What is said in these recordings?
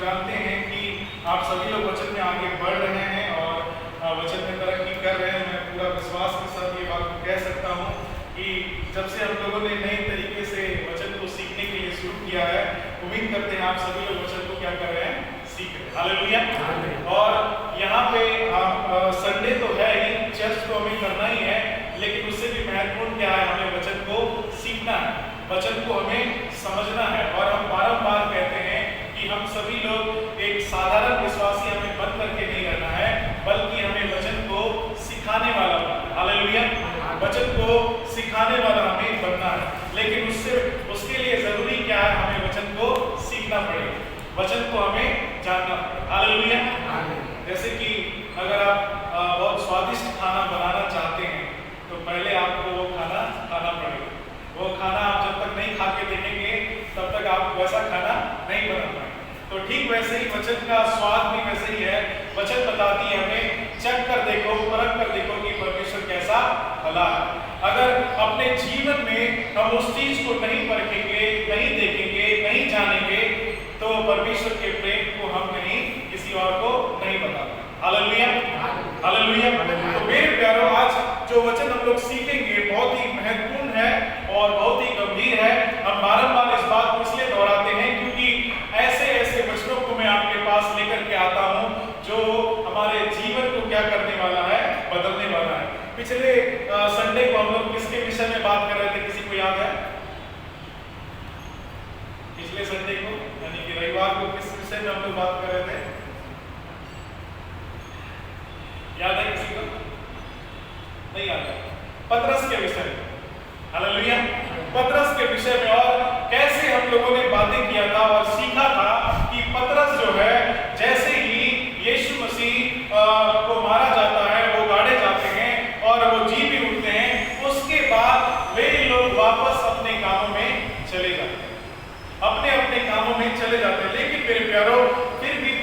जानते हैं कि आप सभी लोग वचन में आगे बढ़ रहे हैं और वचन में तरक्की कर रहे हैं। मैं पूरा विश्वास के साथ ये बात कह सकता हूँ कि जब से हम लोगों ने नए तरीके से वचन को सीखने के लिए शुरू किया है, उम्मीद करते हैं आप सभी लोग वचन को क्या कर रहे हैं, सीख रहे हैं। हालेलुया। और यहाँ पे संडे तो है ही, चर्च तो हमें करना ही है, लेकिन उससे भी महत्वपूर्ण क्या है, हमें वचन को सीखना है, वचन को हमें समझना है। और हम बारंबार कहते हैं कि हम सभी लोग एक साधारण विश्वासी हमें बन करके नहीं रहना है, बल्कि हमें वचन को सिखाने वाला बनना है। हालेलुया। वचन को सिखाने वाला हमें बनना है, लेकिन उसके लिए जरूरी क्या है, हमें वचन को सीखना पड़ेगा, वचन को हमें जानना पड़ेगा। हालेलुया। जैसे कि अगर आप बहुत स्वादिष्ट खाना बनाना चाहते हैं तो पहले आपको वो खाना खाना पड़ेगा। वो खाना आप जब तक नहीं खा के देखेंगे तब तक आप वैसा खाना नहीं बना पाएंगे। तो ठीक वैसे ही वचन का स्वाद भी वैसे ही है। वचन बताती है हमें, चख कर देखो, परख कर देखो कि परमेश्वर कैसा भला है। अगर अपने जीवन में हम उस चीज को नहीं परखेंगे, नहीं देखेंगे, नहीं जानेंगे, तो परमेश्वर के प्रेम को हम कहीं किसी और को नहीं बता पाएंगे। हालेलुया। हालेलुया। तो मेरे प्यारों, आज जो वचन हम लोग सीखेंगे बहुत ही महत्वपूर्ण है और बहुत ही गंभीर है। हम बारंबार इस बात को इसलिए दोहराते हैं क्योंकि ऐसे ऐसे वचनों को मैं आपके पास लेकर के आता हूं जो हमारे जीवन को क्या करने वाला है, बदलने वाला है। पिछले संडे को हम लोग किसके विषय में बात कर रहे थे, किसी को याद है? पिछले संडे को यानी कि रविवार को किस विषय में हम लोग बात कर रहे थे, याद है किसी को? नहीं याद है? पतरस के विषय में। हालेलुया। पतरस के विषय में, और कैसे हम लोगों ने बातें किया था और सीखा था कि पतरस जो है, जैसे ही यीशु मसीह को मारा जाता है, वो गाड़े जाते हैं और वो जी भी उठते हैं, उसके बाद वे लोग वापस अपने कामों में चले जाते हैं, अपने अपने कामों में चले जाते हैं। लेकिन मेरे प्यारों, फिर भी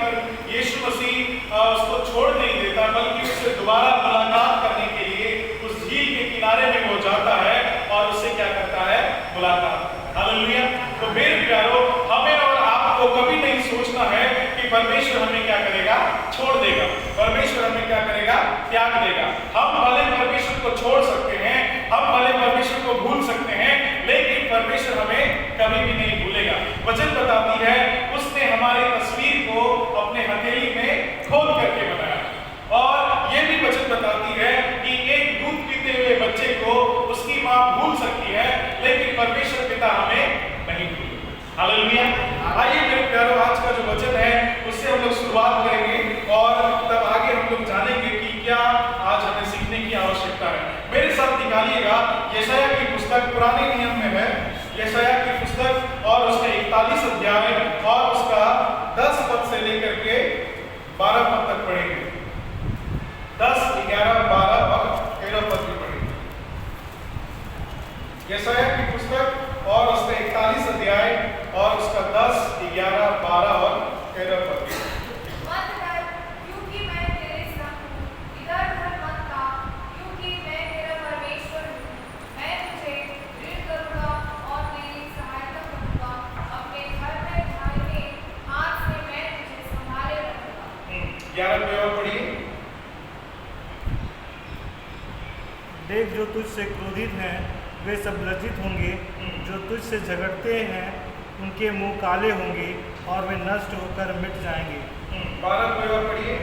यीशु मसीह उसको छोड़ नहीं देता, बल्कि उससे दोबारा मुलाकात करने के लिए उस झील के किनारे में वो जाता है और उससे क्या करता है, मुलाकात। हालेलुया। तो मेरे प्यारों, हमें और आपको कभी नहीं सोचना है कि परमेश्वर हमें क्या करेगा, छोड़ देगा, परमेश्वर हमें क्या करेगा, त्याग देगा। हम भले परमेश्वर को छोड़ सकते हैं, हम भले परमेश्वर को भूल सकते हैं, लेकिन परमेश्वर हमें कभी भी नहीं भूलेगा। वचन बताती है, उसने हमारी तस्वीर को अपने हथेली में खोद करके बनाया। और ये भी वचन बताती है कि एक दूध पीते हुए बच्चे को उसकी मां भूल सकती है, लेकिन परमेश्वर पिता हमें नहीं भूलेगा। हालेलुया। आइए मेरे प्यारों, आज का जो वचन है उससे हम लोग शुरुआत करेंगे और तब आगे हम लोग जानेंगे कि क्या आज हमें सीखने की आवश्यकता है। मेरे साथ निकालिएगा यशायाह की पुस्तक, पुराने नियम में है, यशायाह की पुस्तक और उसका 41 अध्याय और उसका 10 पद से लेकर के 12 पद तक पढ़ेंगे। 10, 11, 12 और 13 पद भी पढ़ेंगे। यशायाह की पुस्तक और उसका 41 अध्याय और उसका 10, 11, 12 और 13 पद। देख, जो तुझसे क्रोधित हैं वे सब लज्जित होंगे, जो तुझसे झगड़ते हैं उनके मुंह काले होंगे और वे नष्ट होकर मिट जाएंगे। 12 पढ़िए।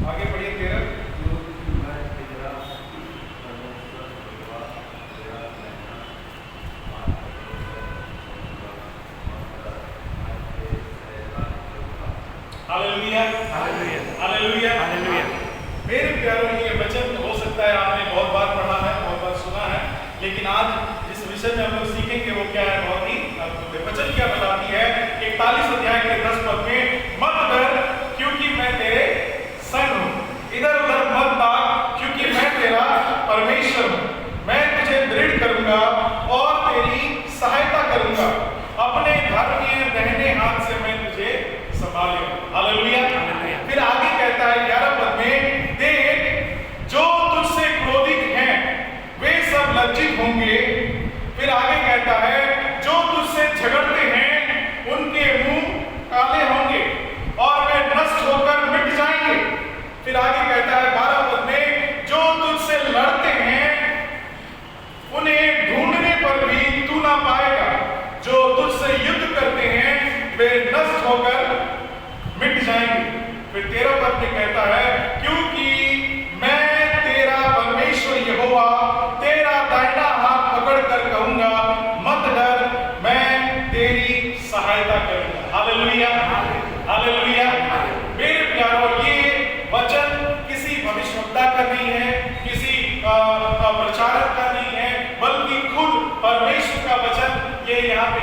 आगे पढ़िए 13। हालेलुया। हालेलुया। हालेलुया। हालेलुया। मेरे प्यारों, ये वचन हो सकता है आपने बहुत बार पढ़ा है, बहुत बार सुना है, लेकिन आज जिस विषय में हम लोग सीखेंगे वो क्या है, बहुत ही अद्भुत है। वचन क्या बताती है, 41 अध्याय के 10 पद में, मत डर क्योंकि मैं तेरे संग हूँ, इधर उधर मत भाग क्योंकि मैं तेरा परमेश्वर हूँ, मैं तुझे दृढ़ करूंगा और तेरी सहायता करूंगा, अपने धर्मीय दाहिने हाथ से मैं तुझे संभालूंगा। हालेलुया। फिर आगे कहता है 11 पद में, देख, जो तुझसे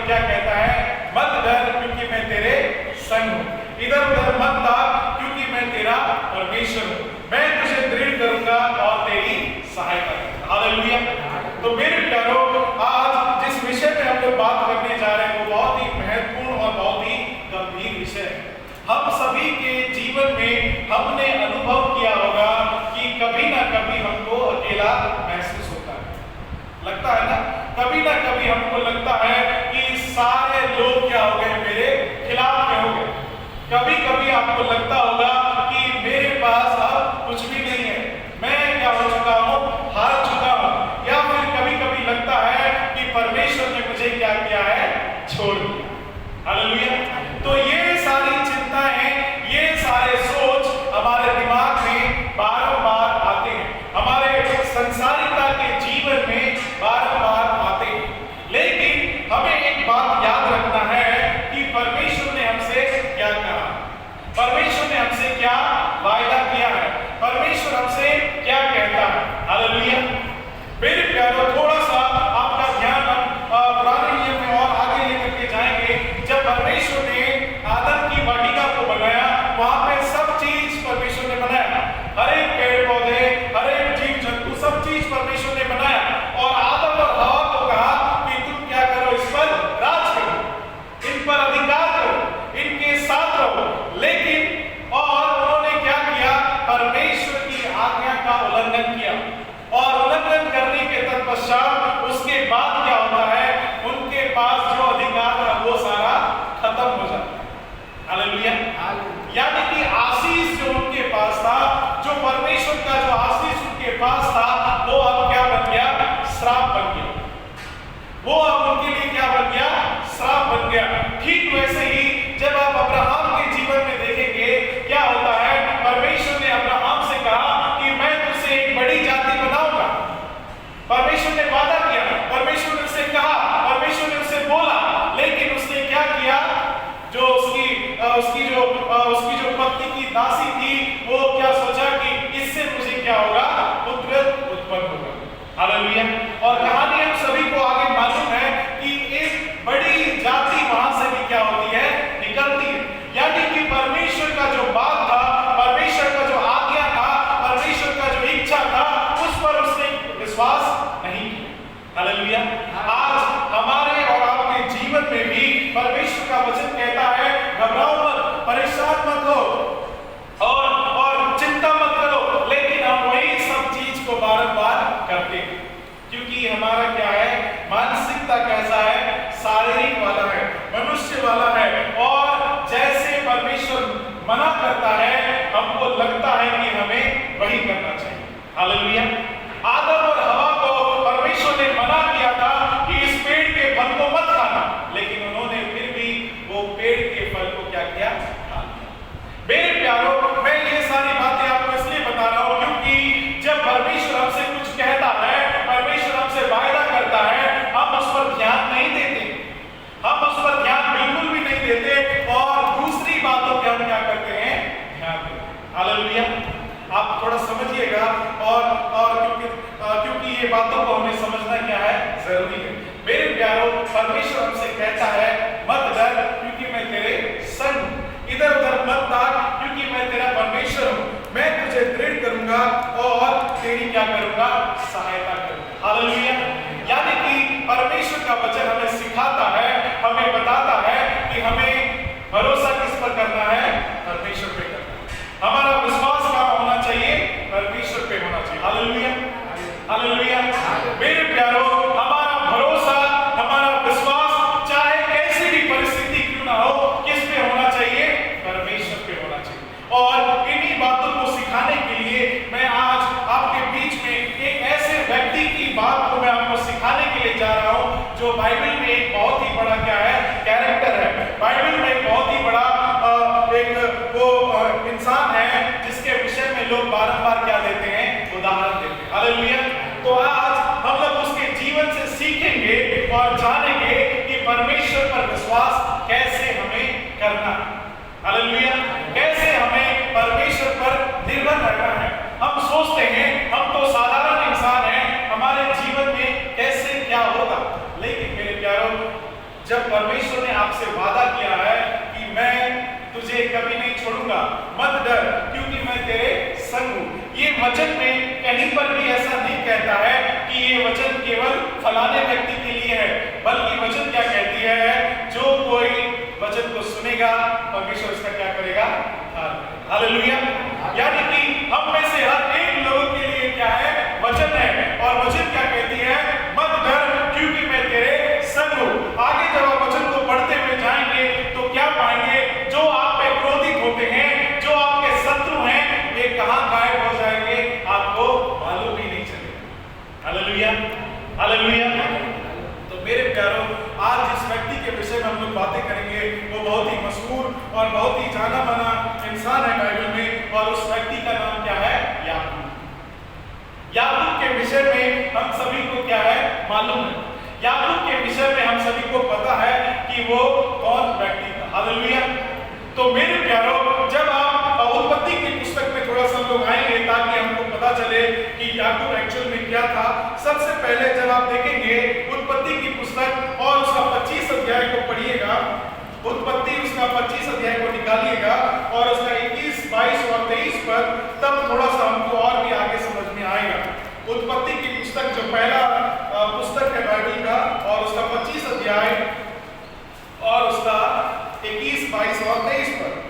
तो क्या कहता है, मत डर क्योंकि मैं तेरे संग हूं, इधर उधर मत भाग क्योंकि मैं तेरा परमेश्वर हूं, मैं तुझे दृढ़ करूंगा और तेरी सहायता करूंगा। हालेलुया। तो मेरे प्यारो, आज जिस विषय में हम लोग बात करने जा रहे हैं वो बहुत ही महत्वपूर्ण और बहुत ही गंभीर विषय है। हम सभी के जीवन में हमने अनुभव किया होगा कि कभी ना कभी हमको अकेला महसूस होता है, लगता है ना, कभी ना कभी हमको लगता है कि सारे लोग क्या हो गए, मेरे खिलाफ में हो गए। कभी कभी आपको लगता होगा कि मेरे पास अब कुछ भी नहीं है, मैं क्या हो चुका हूं, हार चुका हूं। या फिर कभी कभी लगता है कि परमेश्वर ने मुझे क्या किया है, छोड़ दिया। हालेलुया। तो ये सारी चिंताएं, ये सारे सोच हमारे दिमाग में बारंबार आते हैं, हमारे संसारिकता के जीवन में बारंबार आते हैं। लेकिन हमें एक बात याद रखना है कि परमेश्वर ने हमसे क्या कहा, परमेश्वर ने हमसे क्या वायदा किया है, परमेश्वर हमसे क्या कहता है। हालेलुया। मेरे प्यारों, थोड़ा सा आपका ध्यान हम पुराने नियम में और आगे लेकर के जाएंगे। जब परमेश्वर ने आदम की वाटिका को बनाया, वहां पे सब चीज परमेश्वर ने बनाया, हर एक पेड़ पौधे, हर एक जीव जंतु, सब चीज परमेश्वर ने बनाया और आदम और हवा को कहा कि तुम क्या करो, इस पर राज करो, इन पर अधिकार करो, इनके साथ रहो। लेकिन और उन्होंने क्या किया, परमेश्वर की आज्ञा का उल्लंघन किया और उल्लंघन करने के तत्पश्चात उसके बाद क्या होता है, उनके पास जो अधिकार था वो सारा खत्म हो जाता है। हालेलुया। यानी कि आशीष जो उनके पास था, जो परमेश्वर का जो आशीष उनके पास था, वो अब क्या बन गया, श्राप बन गया। वो अब उनके लिए क्या बन गया, श्राप बन गया। ठीक वैसे ही जब आप अब्राहम के जीवन में देखेंगे, क्या होता है, परमेश्वर ने अब्राहम से कहा कि मैं तुझसे एक बड़ी जाति बनाऊंगा। परमेश्वर ने वादा किया, परमेश्वर ने उससे कहा, परमेश्वर ने उससे बोला, लेकिन उसने क्या किया, जो उसकी जो पत्नी की दासी थी, वो क्या सोचा कि इससे मुझे क्या होगा, पुत्र उत्पन्न होगा। हालेलुया। और कहानी हम सभी को आगे मालूम है कि एक बड़ी जाति वहां से भी क्या होती है, निकलती है। यानी कि परमेश्वर का जो बात था, परमेश्वर का जो आज्ञा था, परमेश्वर का जो इच्छा था, उस पर उसने विश्वास नहीं किया। हालेलुया। आज हमारे और आपके जीवन में भी परमेश्वर का वचन कहता है, घबराओ मत, परेशान मत हो और चिंता मत करो। लेकिन हम वही सब चीज को बार-बार करते हैं, क्योंकि हमारा क्या है, मानसिकता कैसा है, शारीरिक वाला है, मनुष्य वाला है। और जैसे परमेश्वर मना करता है, हमको लगता है कि हमें वही करना चाहिए। हालेलुया। आदम और हवा को परमेश्वर ने मना किया था कि इस पेड़ के फल को मत खाना, लेकिन उन्होंने फिर भी वो पेड़ के फल को क्या किया, खा लिया। मेरे प्यारों, मैं ये सारी बातें आपको इसलिए बता रहा हूं क्योंकि जब परमेश्वर हमसे कुछ कहता है, परमेश्वर हमसे वायदा करता है, हम उस पर ध्यान नहीं देते, हम उस पर ध्यान बिल्कुल भी नहीं देते और दूसरी बातों पे हम क्या करते हैं, ध्यान देते हैं। हालेलुया। आप थोड़ा समझिएगा और क्योंकि ये बातों को हमें समझना क्या है, जरूरी है। मेरे प्यारों, परमेश्वर हमसे कहता है, मत डर क्योंकि मैं तेरे संग हूं, इधर उधर मत भाग क्योंकि मैं तेरा परमेश्वर हूं, मैं तुझे दृढ़ करूंगा और तेरी क्या करूंगा, सहायता करूंगा। हालेलुया। यानी कि परमेश्वर का वचन हमें सिखाता है, हमें बताता है कि हमें भरोसा किस पर करना है, परमेश्वर पे करना है। हमारा विश्वास कहाँ होना चाहिए, परमेश्वर पे होना चाहिए। हालेलुया। हालेलुया। मेरे प्यारों, हमारा भरोसा, हमारा विश्वास चाहे कैसी भी परिस्थिति क्यों ना हो, किस पे होना चाहिए, परमेश्वर पे होना चाहिए। और इन्हीं बातों को सिखाने के लिए मैं आज आपके बीच में एक ऐसे व्यक्ति की बात को मैं आपको सिखाने के लिए जा रहा हूं, जो बाइबल में एक बहुत ही बड़ा क्या है, कैरेक्टर है। बाइबल में एक बहुत ही बड़ा इंसान है जिसके विषय में लोग बारंबार क्या देते हैं, उदाहरण देते हैं। हालेलुया। तो आज हम लोग उसके जीवन से सीखेंगे और जानेंगे कि परमेश्वर पर विश्वास कैसे हमें करना है। हालेलुया। कैसे हमें परमेश्वर पर निर्भर रहना है। हम सोचते हैं हम तो साधारण इंसान हैं, हमारे जीवन में कैसे क्या होगा, लेकिन मेरे प्यारों, जब परमेश्वर ने आपसे वादा किया है कि मैं तुझे कभी नहीं छोड़ूंगा, मत डर क्योंकि मैं तेरे संग हूं। ये वचन में कहीं पर भी ऐसा नहीं कहता है कि ये वचन केवल फलाने व्यक्ति के लिए है, बल्कि वचन क्या कहती है, जो कोई वचन को सुनेगा परमेश्वर उसका क्या करेगा, हालेलुया। यानी कि हम में से हर एक लोगों के लिए क्या है, वचन है। और वचन क्या कहती है, मत डर क्योंकि मैं तेरे संग हूं। आगे जब आप वचन को पढ़ते हुए जाएंगे तो क्या पाएंगे, जो आप पे क्रोधित होते हैं, जो आपके शत्रु हैं, वे कहां गायब हो जाएंगे आपको मालूम ही नहीं चलेगा। Hallelujah, hallelujah. तो मेरे प्यारों, आज जिस व्यक्ति के विषय में हम लोग बातें करेंगे वो बहुत ही मशहूर और बहुत ही जाना माना इंसान है बाइबल में, और उस व्यक्ति का नाम क्या है, याकूब। याकूब के विषय में हम सभी को क्या है, मालूम है। याकूब के विषय में हम सभी को पता है कि वो कौन व्यक्ति था। हालेलुया। तो मेरे प्यारों, जब आप उत्पत्ति की पुस्तक में थोड़ा सा हम लोग आएंगे ताकि हमको पता चले कि याकूब एक्चुअल में क्या था। सबसे पहले जब आप देखेंगे उत्पत्ति की पुस्तक और उसका 25 अध्याय को पढ़िएगा, उत्पत्ति उसका 25 अध्याय को निकालिएगा और उसका 21, 22 और 23 पर, तब थोड़ा सा हमको और भी आगे समझ में आएगा। उत्पत्ति की पुस्तक जो पहला पुस्तक है बाइबल का, और उसका 25 अध्याय और उसका 21, 22 और 23 पर।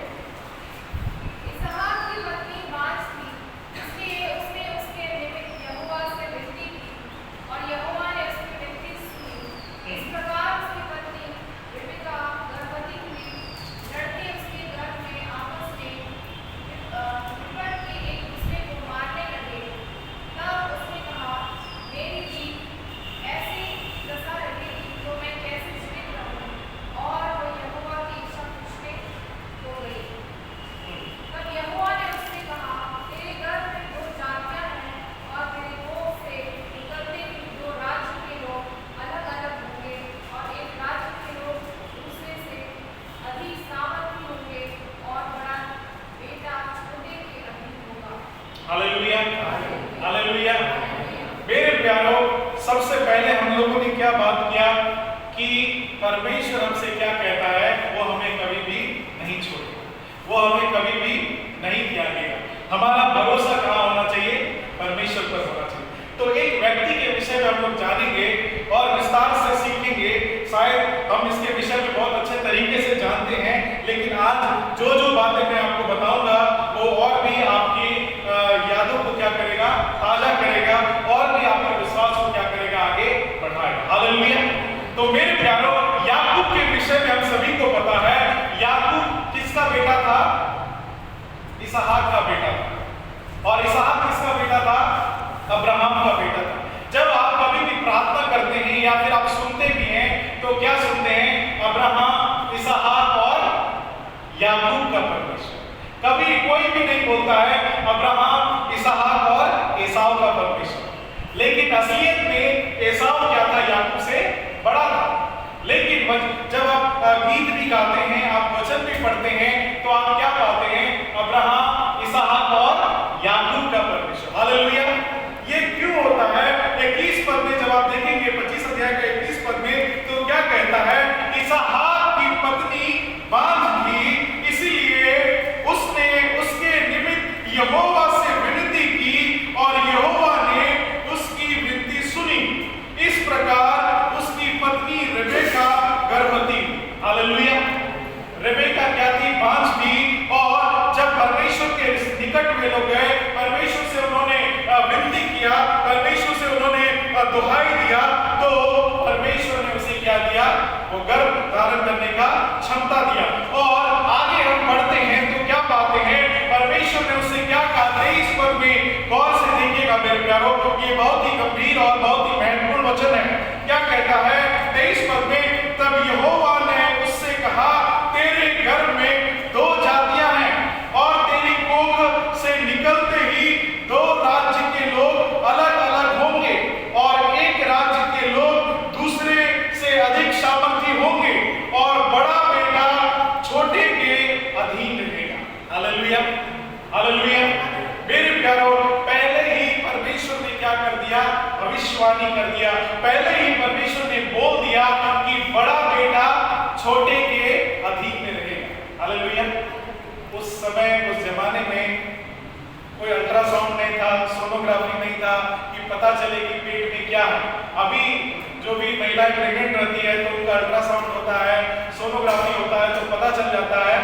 Hallelujah, hallelujah. मेरे प्यारों, सबसे पहले हम लोगों ने क्या बात किया कि परमेश्वर हमसे क्या कहता है, वो हमें कभी भी नहीं छोड़ेगा, वो हमें कभी भी नहीं त्यागेगा। हमारा भरोसा कहाँ होना चाहिए, परमेश्वर पर होना चाहिए। तो एक व्यक्ति के विषय में हम लोग जानेंगे और विस्तार से सीखेंगे। शायद हम इसके विषय में बहुत अच्छे तरीके से जानते हैं, लेकिन आज जो जो बातें मैं आपको बताऊंगा वो और भी आपकी यादों को क्या करेगा, ताजा करेगा, और भी आपके विश्वास को क्या करेगा, आगे बढ़ाएगा। हालेलुया। तो मेरे प्यारों, याकूब के विषय में हम सभी को पता है, याकूब किसका बेटा था, इसहाक का बेटा था। और इसहाक किसका बेटा था, अब्राहम का बेटा था। जब आप कभी भी प्रार्थना करते हैं या फिर आप सुनते भी हैं तो क्या सुनते हैं, अब्राहम, इसहाक और याकूब का परमेश्वर। कभी कोई भी नहीं बोलता है अब्राहम, इसहाक और एसाव का परमेश्वर। लेकिन असलियत में एसाव क्या था, याकूब से बड़ा था। लेकिन जब आप गीत भी गाते हैं, आप वचन भी पढ़ते हैं, तो आप क्या पाते हैं, अब्राहम, इसहाक और याकूब का परमेश्वर। हालेलुया। ये क्यों होता है, 21 पद में जब आप देखेंगे 25 अध्याय का 21 पद में, तो क्या कहता है, इसहाक की पत्नी बांझ थी, इसीलिए उसने उसके निमित्त यहोवा से विनती की और यहोवा ने उसकी विनती सुनी। इस प्रकार उसकी पत्नी रेबेका गर्भवती। हालेलुया। रेबेका क्या थी, बांझ थी, और जब परमेश्वर के निकट वे लोग गए, परमेश्वर से उन्होंने विनती किया, परमेश्वर से उन्होंने दुहाई दिया, तो परमेश्वर ने उसे क्या दिया, वो गर्भ धारण करने का क्षमता दिया। और आगे हम बढ़ते हैं तो क्या पाते हैं, परमेश्वर ने उसे क्या कहा, 23 पद में गौर से देखिएगा मेरे प्यारों, ये बहुत ही गंभीर और बहुत ही महत्वपूर्ण वचन है। क्या कहता है 23 पद में, तब यहोवा ने उससे कहा, तेरे गर्भ में 2 जातियां हैं और तेरी कोख से निकलते ही 2 राज्य के लोग अलग अलग होंगे और एक राज्य के लोग दूसरे से अधिक सामर्थी होंगे और बड़ा बेटा छोटे के अधीन रहेगा। Hallelujah, hallelujah. मेरे प्यारों, पहले ही परमेश्वर ने क्या कर दिया, भविष्यवाणी कर दिया। पहले ही परमेश्वर ने बोल दिया कि बड़ा बेटा छोटे के अधीन में रहेगा। हालेलुया। उस समय उस जमाने में कोई अल्ट्रासाउंड नहीं था, सोनोग्राफी नहीं था कि पता चले कि पेट में क्या है। अभी जो भी महिलाएं प्रेग्नेंट रहती है तो उनका अल्ट्रासाउंड होता है, सोनोग्राफी होता है, तो पता चल जाता है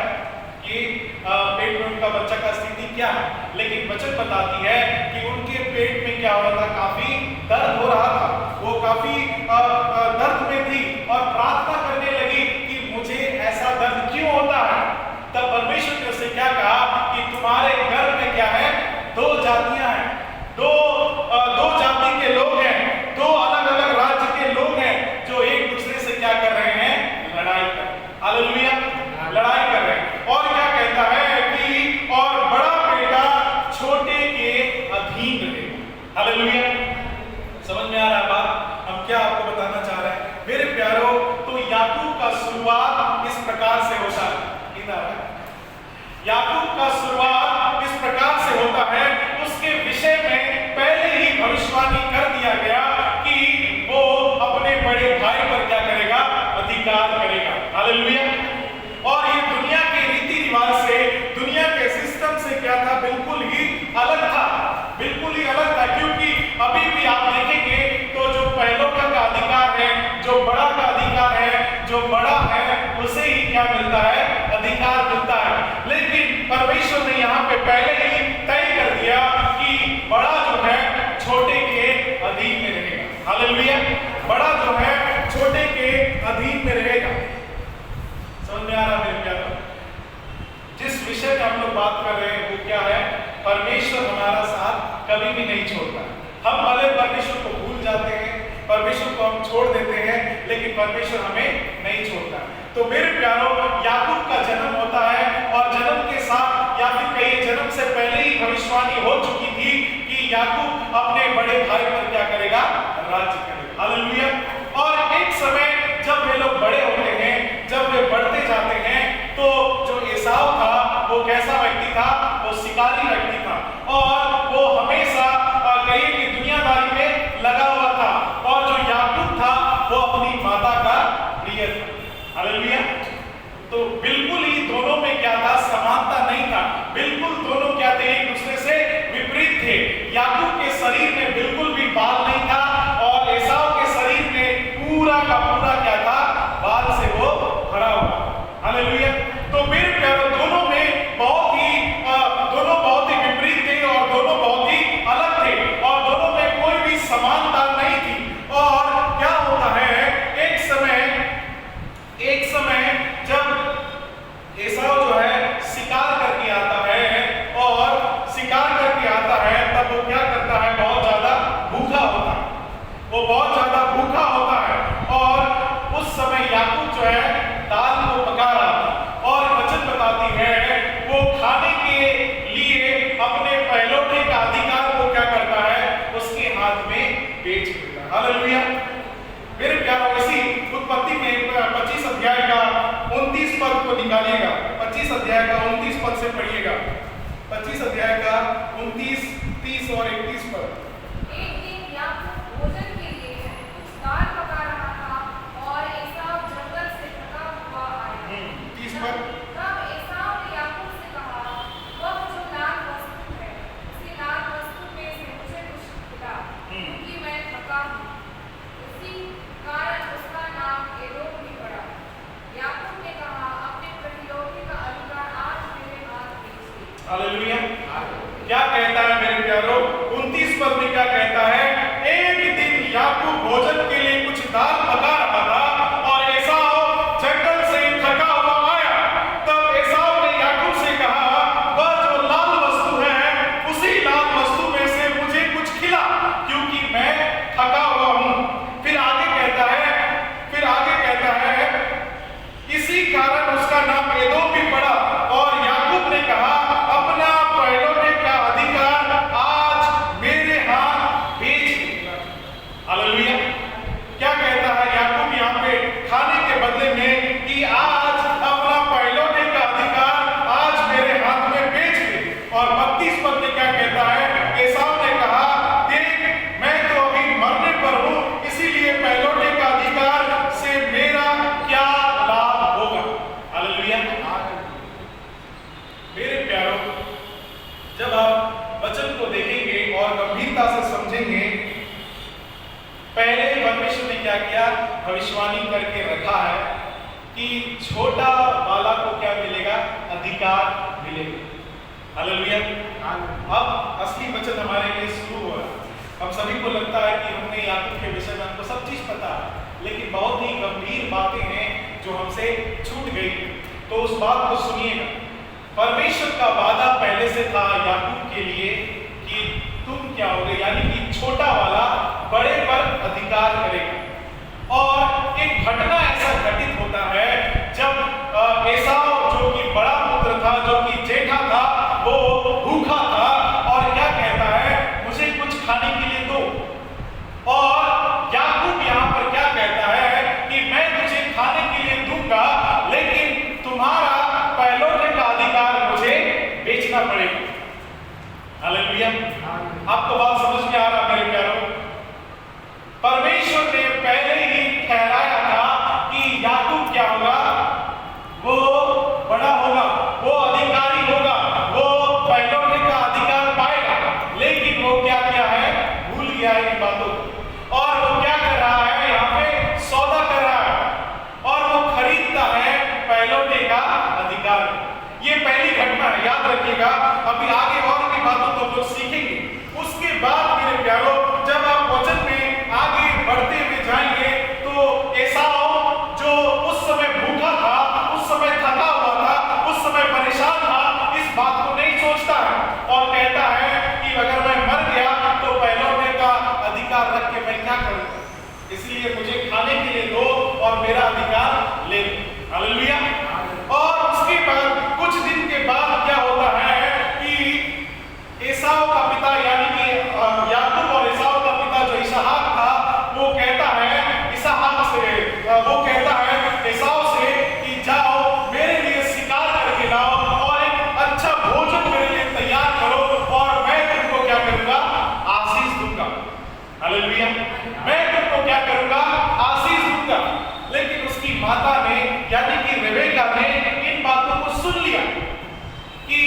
कि पेट में उनका बच्चा का स्थिति क्या है। लेकिन वचन बताती है कि उनके पेट में क्या हो रहा था, काफी दर्द हो रहा था, वो काफी दर्द में थी और प्रार्थना करने लगी कि मुझे ऐसा दर्द क्यों होता है। तब परमेश्वर ने उससे क्या कहा कि तुम्हारे घर में क्या है, दो जातियां हैं, दो जाति के लोग हैं, दो अलग अलग राज्य के लोग हैं जो एक दूसरे से क्या कर रहे हैं, लड़ाई कर रहे हैं। हालेलुया, लड़ाई कर रहे हैं। और क्या कहता है कि और बड़ा बेटा छोटे के अधीन रहेगा। हालेलुया, समझ में आ रहा है बात? हम क्या आपको बताना चाह रहे हैं मेरे प्यारो? तो याकूब का शुरुआत इस प्रकार से होता है। याकूब का शुरुआत इस प्रकार से होता है, उसके विषय में पहले ही भविष्यवाणी कर दिया गया कि वो अपने बड़े भाई पर क्या करेगा, अधिकार करेगा। हालेलुया। और ये दुनिया के रीति रिवाज से, दुनिया के सिस्टम से क्या था, बिल्कुल ही अलग था, बिल्कुल ही अलग था। क्योंकि अभी भी आप देखेंगे तो जो पहलों का अधिकार है, जो बड़ा का अधिकार है, जो बड़ा है उसे ही क्या मिलता है, अधिकार मिलता है। लेकिन परमेश्वर ने यहाँ पे पहले ही तय कर दिया कि बड़ा जो है छोटे के अधीन में रहेगा। हालेलुया, बड़ा जो है छोटे के अधीन में रहेगा। समझ में आ रहा है मेरे प्यारे? जिस विषय में हम लोग बात कर रहे हैं वो क्या है, परमेश्वर हमारा साथ कभी भी नहीं छोड़ता। हम भले परमेश्वर को भूल जाते हैं, परमेश्वर को हम छोड़ देते हैं, लेकिन परमेश्वर हमें नहीं छोड़ता। तो मेरे प्यारों, याकूब का जन्म होता है और जन्म के साथ या फिर कई जन्म से पहले ही भविष्यवाणी हो चुकी थी कि याकूब अपने बड़े भाई पर क्या करेगा, राज्य करेगा। हालेलुया। और एक समय जब वे लोग बड़े होते हैं, जब वे बढ़ते जाते हैं, तो जो एसाव था वो कैसा व्यक्ति था, वो शिकारी व्यक्ति था और वो हमेशा कहीं की दुनियादारी में लगा हुआ था। और जो याकूब था वो अपनी माता का प्रिय था। हालेलुया। तो बिल्कुल ही दोनों में क्या था, समानता नहीं था। बिल्कुल दोनों क्या थे, एक दूसरे से विपरीत थे। याकूब के शरीर में बिल्कुल भी बाल नहीं था और एसाव के शरीर में पूरा का पूरा क्या था, बाल से वो भरा हुआ। हालेलुया। तो मेरे प्यारे, दोनों में दोनों बहुत ही विपरीत थे और दोनों बहुत ही अलग थे और दोनों में कोई भी समानता नहीं थी। और क्या होता है, एक समय जब एसाव जो है शिकार करके आता है और शिकार करके आता है, तब वो क्या करता है, बहुत ज्यादा भूखा होता है, वो बहुत ज्यादा भूखा होता है। और उस समय याकूब जो है दाल को पका रहा था और वचन बताती है वो खाने के लिए अपने पहलौठे का अधिकार को क्या करता है, उसके हाथ में बेच देता है। हालेलुया। मेरे प्यारों, इसी उत्पत्ति में 25 अध्याय का 29 पद को निकालिएगा। 25 अध्याय का 29 पद से पढ़िएगा। 25 अध्याय का 29, 30 और 31 पद। एक दिन याकूब भोजन के लिए कुछ दाल पका रहा था और एसाव जंगल से थका हुआ आया। 30 पद। तब एसाव ने याकूब से कहा, वह जो लाल वस्तु है, उसी लाल वस्तु में से मुझे कुछ खिला, क्योंकि मैं थका हूँ। उसी कारण उसका नाम एदोम भी पड़ा। याकूब ने कहा, अपने प्रतियोगी का अधिकार आज मेरे हाथ भेज दे। हालेलुया। क्या कहता है मेरे प्यारों, गंभीरता से समझेंगे, पहले परमेश्वर ने क्या किया, भविष्यवाणी करके रखा है कि छोटा वाला को क्या मिलेगा, अधिकार मिलेगा। हालेलुया। अब असली वचन हमारे लिए शुरू हुआ। हम सभी को लगता है कि हमने याकूब के विषय में हमको सब चीज पता है, लेकिन बहुत ही गंभीर बातें हैं जो हमसे छूट गई। तो उस बात को सुनिएगा। परमेश्वर का वादा पहले से था याकूब के लिए कि तुम क्या होगे, यानी कि छोटा वाला बड़े पर अधिकार करेगा। और एक घटना ऐसा घटित होता है जब एसाव जो कि बड़ा पुत्र था, जो कि जेठा था, वो भूखा था और क्या कहता है, मुझे कुछ खाने के लिए दो। और याकूब यहाँ पर क्या कहता है कि मैं तुझे खाने के लिए दूंगा, लेकिन तुम्हारा पहलौठे का अधिकार मुझे बेचना पड़ेगा। हालेलुया। आपको बात समझ में आ रहा मेरे प्यारों? परमेश्वर ने पहले ही ठहराया था कि याकूब क्या होगा, वो बड़ा होगा, वो अधिकारी होगा, वो पहलौठे का अधिकार पाएगा। लेकिन वो क्या किया है, भूल गया इन बातों को। और वो क्या कर रहा है, यहाँ पे सौदा कर रहा है और वो खरीदता है पहलौठे का अधिकार। ये पहली घटना है, याद रखिएगा। अभी आगे और भी बातों को हम लोग सीखेंगे। उसके बाद मेरे प्यारों, जब आप वचन में आगे बढ़ते हुए जाएंगे तो एसाव जो उस समय भूखा था, उस समय थका हुआ था, उस समय परेशान था, इस बात को नहीं सोचता है और कहता है कि अगर मैं मर गया तो पहलौठे का अधिकार रख के मैं क्या करूंगा, इसलिए मुझे खाने के लिए दो और मेरा अधिकार ले लो। हालेलुया। और उसके बाद कुछ दिन के बाद क्या होता है कि एसाव का पिता, यानी कि याकूब और एसाव का पिता जो इसहाक था, वो कहता है इसहाक से, वो कहता है एसाव से कि जाओ मेरे लिए शिकार करके लाओ और एक अच्छा भोजन मेरे लिए तैयार करो और मैं तुमको क्या करूंगा, आशीष दूंगा। हालेलुया। मैं तुमको क्या करूंगा, आशीष दूंगा। लेकिन उसकी माता ने, यानी कि रेबेका ने इन बातों को सुन लिया कि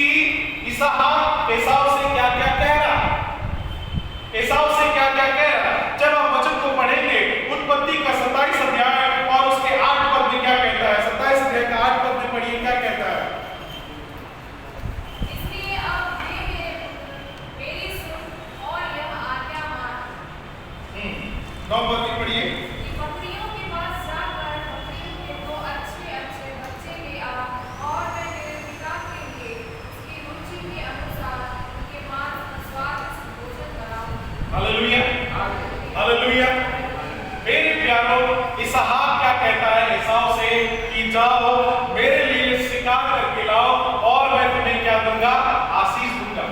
इसहाक एसाव से क्या क्या कह रहा है, एसाव से क्या क्या कह रहा है। जब आप वचन को पढ़ेंगे, उत्पत्ति का 27 अध्याय और उसके 8 पद में क्या कहता है, 27 अध्याय का 8 पद में पढ़िए क्या कहता है। इसलिए अब हे मेरे पुत्र, मेरी सुन और यह आज्ञा मान। 9 पद में पढ़िए। कि बकरियों के पास जाकर बकरियों के 2 अच्छे अच्छे बच्चे ले आ और मैं मेरे पिता के लिए उसकी रुचि के अनुसार उनके मांस का स्वादिष्ट भोजन बनाऊंगी। हालेलुया। हालेलुया। मेरे प्यारों, इसहाक क्या कहता है एसाव से कि जाओ मेरे लिए शिकार करके लाओ और मैं तुम्हें क्या दूंगा, आशीष दूंगा।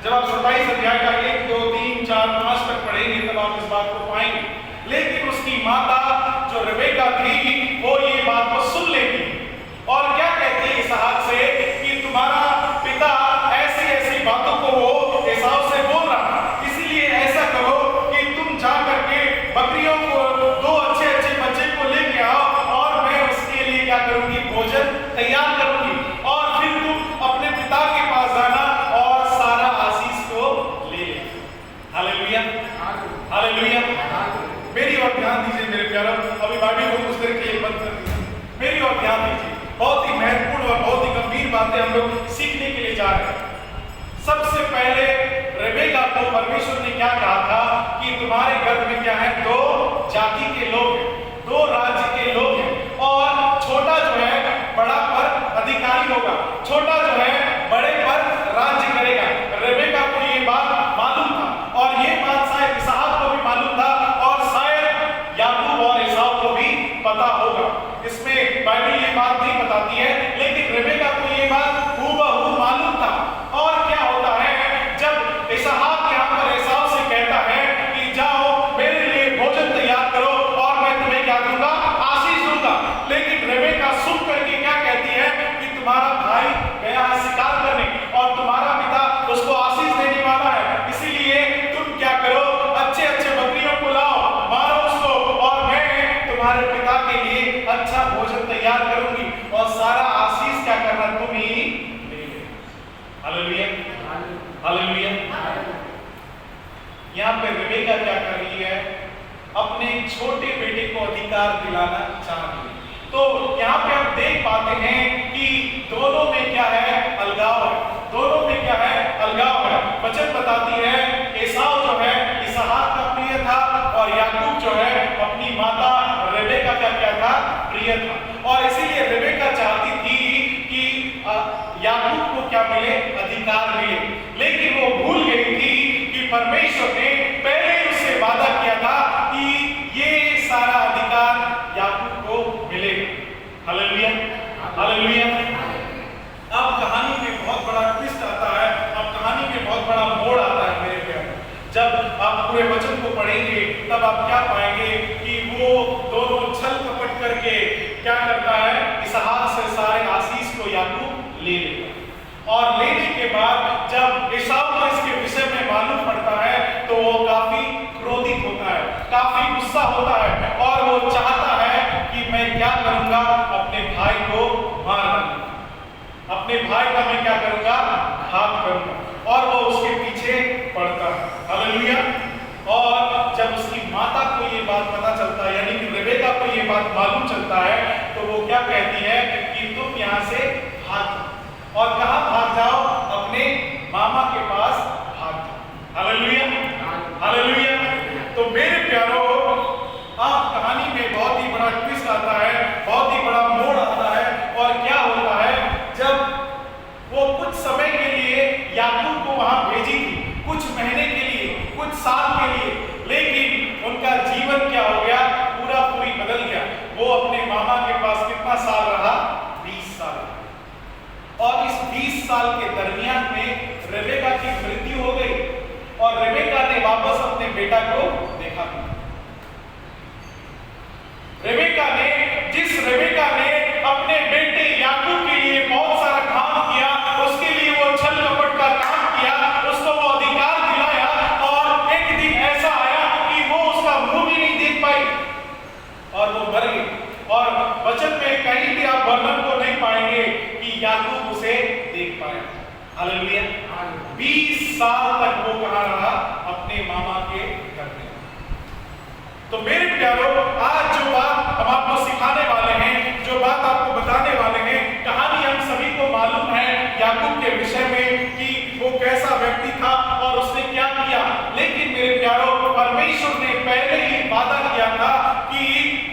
जब आप 27 अध्याय का 1, 2, 3, 4, 5 तक पढ़ेंगे तब आप इस बात को पाएंगे। लेकिन उसकी माता जो रेबेका थी, वो ये बात को सुन लेती और क्या कहती है इसहाक से कि तुम्हारा पिता ऐसी ऐसी बातों को वो एसाव से बोल रहा है, इसलिए ऐसा करो कि तुम जा करके बकरियों को 2 अच्छे अच्छे बच्चे को लेके आओ और मैं उसके लिए क्या करूंगी, भोजन तैयार करूंगी और फिर तुम अपने पिता के पास जाना और सारा आशीष को ले लेना। हालेलुया। हालेलुया। मेरी और ध्यान दीजिए मेरे प्यारों। अभी बाइबल को कुछ देर के लिए बंद कर दीजिए, मेरी और ध्यान दीजिए। बहुत ही महत्वपूर्ण और बहुत ही गंभीर बातें हम लोग सीखने के लिए जा रहे हैं। सबसे पहले रेबेका को परमेश्वर ने क्या कहा था कि तुम्हारे गर्भ में क्या है, 2 जाति के लोग हैं, 2 राज्य के लोग हैं और छोटा जो है बड़ा पर अधिकारी होगा, छोटा जो है बड़े पर राज्य करेगा। रेबेका को ये बात मालूम था और ये बात शायद इसहाक को भी मालूम था और शायद याकूब और एसाव को भी पता होगा। इसमें बाइबल ये बात नहीं बताती है, लेकिन रेबेका को ये बात हूबहू मालूम था। और क्या होता है, जब इसहाक यहाँ पर एसाव से कहता है कि जाओ मेरे लिए भोजन तैयार करो और मैं तुम्हें क्या दूंगा, आशीष दूंगा। लेकिन रेबेका सुन करके क्या कहती है कि तुम्हारा भाई गया है शिकार करने और तुम्हारा पिता उसको आशीष देने वाला है, इसीलिए तुम क्या करो, अच्छे अच्छे बकरियों को लाओ, मारो उसको और मैं तुम्हारे पिता के लिए अच्छा भोजन तैयार करूंगी और सारा आशीष क्या करना, तुम ही ले लेना। हालेलुया। हालेलुया। यहाँ पे रेबेका क्या कर रही है? अपने छोटे बेटे को अधिकार दिलाना चाह रही है। तो यहाँ पे आप देख पाते हैं कि दोनों में क्या है? अलगाव है। दोनों में क्या है? अलगाव है। वचन बताती है एसाव जो है इसहाक का प्रिय था और याकूब जो है अपनी माता रेबेका का क्या था? प्रिय था। और इसीलिए रेबेका चाहती थी कि याकूब को क्या मिले? अधिकार मिले। लेकिन वो भूल गई थी कि परमेश्वर ने पहले ही उससे वादा किया था कि ये सारा अधिकार याकूब को मिलेगा। Hallelujah, hallelujah. अब कहानी में बहुत बड़ा ट्विस्ट आता है, अब कहानी में बहुत बड़ा मोड़ आता है मेरे प्यारे। जब आप पूरे वचन को पढ़ेंगे तब आप क्या पाएंगे कि वो दोनों छल कपट करके क्या करता है? इसहाक से सारे आशीष को याकूब ले लेता है। और लेने के बाद जब एसाव को इसके विषय में मालूम पड़ता है तो वो काफी क्रोधित होता है, काफी गुस्सा होता है और वो चाहता है कि मैं क्या करूंगा? अपने भाई को मार डालूंगा, अपने भाई का मैं क्या करूंगा? घात करूंगा। और वो उसके पीछे पड़ता है। हालेलुया। और जब उसकी माता को ये बात पता चलता है, यानी कि रेबेका को ये बात मालूम चलता है, तो वो क्या कहती है कि तुम यहाँ से भाग जाओ। और कहाँ भाग जाओ? अपने मामा के पास भाग जाओ। Hallelujah, hallelujah. तो मेरे प्यारो, अब कहानी में बहुत ही बड़ा ट्विस्ट आता है, बहुत ही बड़ा मोड़ आता है। और क्या होता है? जब वो कुछ समय के लिए याकूब को वहां भेजी थी, कुछ महीने के लिए, कुछ साल के लिए, लेकिन उनका जीवन क्या हो गया? पूरा पूरी बदल गया। वो अपने मामा के पास कितना साल रहा? 20 साल। और इस 20 साल के दरमियान में रेबेका की मृत्यु हो गई और रेबेका ने वापस अपने बेटा को देखा नहीं। जिस रेबेका ने अपने बेटे याकूब के लिए बहुत सारा काम किया, उसके लिए वो छल कपट का काम किया, उसको वो अधिकार दिलाया, और एक दिन ऐसा आया कि वो उसका मुंह भी नहीं देख पाई और वो मर गई। और वचन में कहीं भी आप वर्णन को नहीं पाएंगे कि याकूब उसे देख पाया। हालेलुया। 20 साल तक वो कहाँ रहा? अपने मामा के घर में। तो मेरे प्यारो, आज जो बात हम आपको सिखाने वाले हैं, जो बात आपको बताने वाले हैं, कहानी हम सभी को मालूम है याकूब के विषय में कि वो कैसा व्यक्ति था और उसने क्या किया। लेकिन मेरे प्यारो, परमेश्वर ने पहले ही वादा किया था कि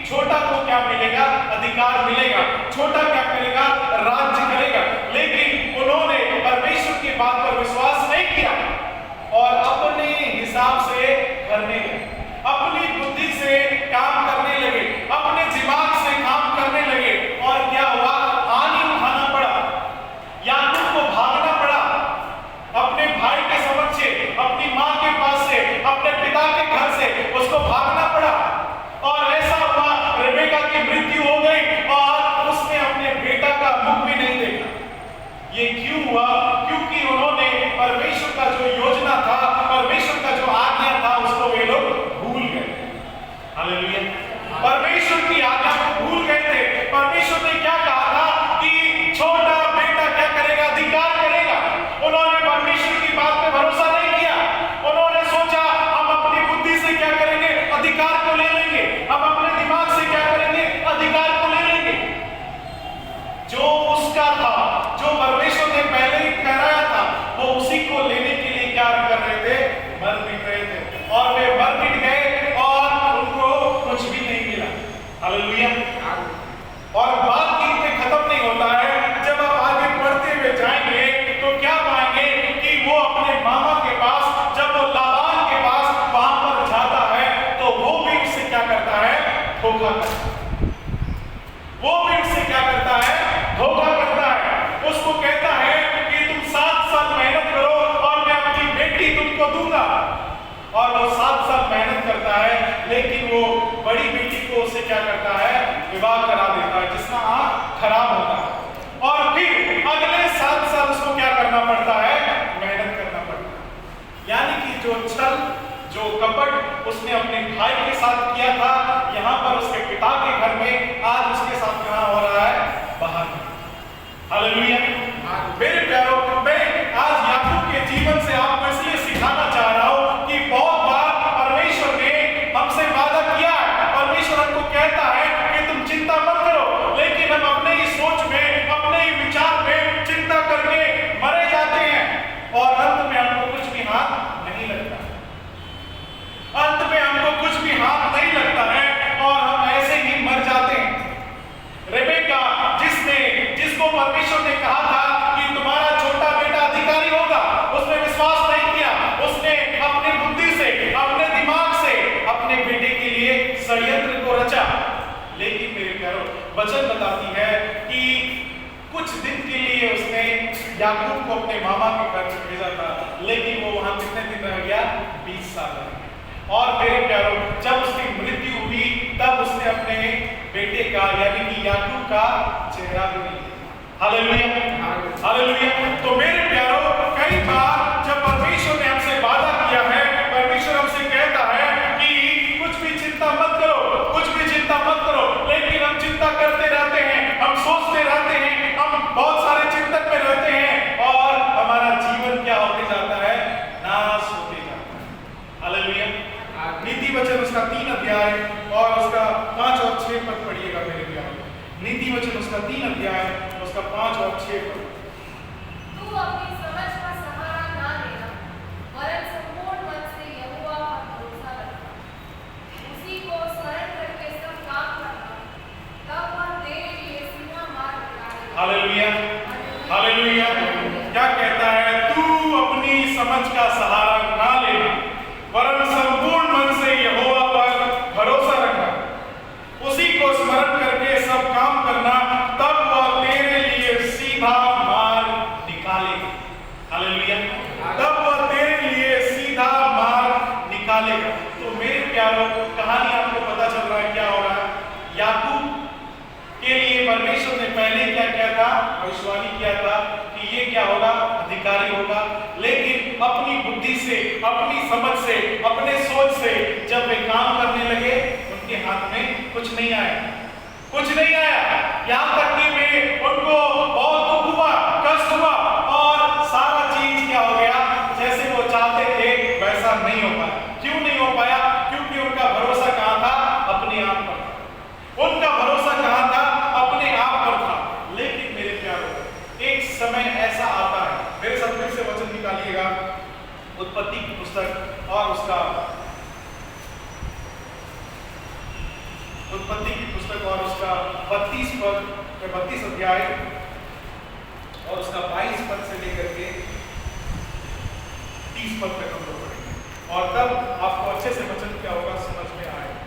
छोटा को क्या मिलेगा? अधिकार मिलेगा। छोटा क्या करेगा? राज्य करेगा। लेकिन उन्होंने परमेश्वर की बात पर विश्वास नहीं किया और अपने हिसाब से करने लगे, अपनी बुद्धि से काम करने लगे, अपने दिमाग से काम करने लगे। और क्या हुआ? हानि उठाना पड़ा, याकूब को भागना पड़ा अपने भाई के समक्ष से, अपनी मां के पास से, अपने पिता के घर से उसको भागना पड़ा। और ऐसा हुआ, रेबेका की मृत्यु हो गई और उसने अपने बेटा का मुख भी नहीं देखा। ये क्यों हुआ? क्योंकि उन्होंने परमेश्वर का जो योजना था, परमेश्वर का जो आज्ञा था, उसको वे लोग भूल गए। हालेलुया। परमेश्वर की आज्ञा को भूल गए थे। परमेश्वर ने क्या कहा था कि छोटा बेटा क्या करेगा? अधिकार करेगा। उन्होंने परमेश्वर की बात पे भरोसा नहीं किया। उन्होंने सोचा हम अपनी बुद्धि से क्या करेंगे? अधिकार को ले लेंगे। हम अपने दिमाग से क्या करेंगे? अधिकार को ले लेंगे। जो उसका था, जो परमेश्वर ने पहले ही ठहराया था, वो उसी को लेने के लिए क्या कर रहे थे? मर मिट रहे थे। और वे मर मिट गए और उनको कुछ भी नहीं मिला। हालेलुया। और बात यहीं पे खत्म नहीं होता है। जब आप आगे बढ़ते हुए जाएंगे तो क्या पाएंगे कि वो अपने मामा के पास, जब वो लाबान के पास वहां पर जाता है तो वो भी उससे क्या करता है? धोखा करता है। वो भी उससे क्या करता है? धोखा करता है। उसको कहता है कि तुम 7 साल मेहनत करो और मैं अपनी बेटी तुमको दूंगा। और वो 7 साल मेहनत करता है, लेकिन वो बड़ी बेटी को उससे क्या करता है? विवाह करा देता है, जिसका आंख खराब होता है। और फिर अगले 7 साल उसको क्या करना पड़ता है? मेहनत करना पड़ता है। यानी कि जो छल, जो कपट उसने अपने भाई के साथ किया था, यहाँ पर उसके पिता के घर में, आज उसके साथ कहाँ हो रहा है? बाहर में। हालेलुया। मेरे प्यारों, मैं आज याकूब के जीवन से आपको इसलिए सिखाना चाह रहा हूं कि बहुत बार वचन बताती है कि कुछ दिन के लिए उसने याकूब को अपने मामा के घर में भेजा था, लेकिन वो वहां कितने दिन रह गया? 20 साल रह गया। और मेरे प्यारों, जब उसकी मृत्यु हुई तब उसने अपने बेटे का यानी कि याकूब का चेहरा भी नहीं देखा। Hallelujah, hallelujah. तो मेरे प्यारों, कई बार जब परमेश्वर ने हमसे वादा किया है, परमेश्वर हमसे कहता है कि कुछ भी चिंता मत करो, कुछ भी चिंता मत करो, लेकिन हम चिंता करते रहते हैं, हम सोचते रहते हैं, हम बहुत सारे चिंतन में रहते हैं और हमारा जीवन क्या होते जाता है? नाश होते जाता है। हालेलुया। नीति वचन उसका 3 अध्याय और उसका 5 और 6 पद पढ़िएगा मेरे प्यारे। नीति वचन उसका 3 अध्याय उसका 5 और 6 पद। तू अपनी समझ का सहारा ना लेना, वरन संपूर्ण मन से यहोवा पर भरोसा रखना, उसी को स्मरण करके सब काम करना, तब वह तेरे लिए सीधा मार्ग निकालेगा। Hallelujah, hallelujah. क्या कहता है? तू अपनी समझ का सहारा ना लेना, वरन संपूर्ण मन से यहोवा पर भरोसा रखना, उसी को स्मरण करके सब काम करना, तब वह तेरे लिए सीधा मार्ग निकालेगा। हालेलुया। तब वह तेरे लिए सीधा मार्ग निकालेगा। तो मेरे प्यारों, कहानी आपको पता चल रहा है क्या हो रहा है? याकूब के लिए परमेश्वर ने पहले क्या किया था? भविष्यवाणी किया था कि ये क्या होगा? अधिकारी होगा। लेकिन अपनी बुद्धि से, अपनी समझ से, अपने सोच से जब वे काम करने लगे, उनके हाथ में कुछ नहीं आया, कुछ नहीं आया। यहाँ तक कि वे उनको बहुत दुख हुआ, कष्ट हुआ और सारा चीज क्या हो गया? जैसे वो चाहते थे वैसा नहीं हो पाया। क्यों नहीं हो पाया? क्योंकि उनका भरोसा कहाँ था? अपने आप पर था। उनका भरोसा कहाँ था? अपने आप पर था। लेकिन मेरे प्यारों, एक समय ऐसा आता है, मेरे साथ फिर से वचन निकालिएगा, उत्पत्ति की पुस्तक और उसका उत्पत्ति की पुस्तक और उसका 32 पद, 32 अध्याय और उसका 22 पद से लेकर के 30 पद तक हम लोग पढ़ेंगे और तब आपको अच्छे से वचन क्या होगा समझ में आएगा।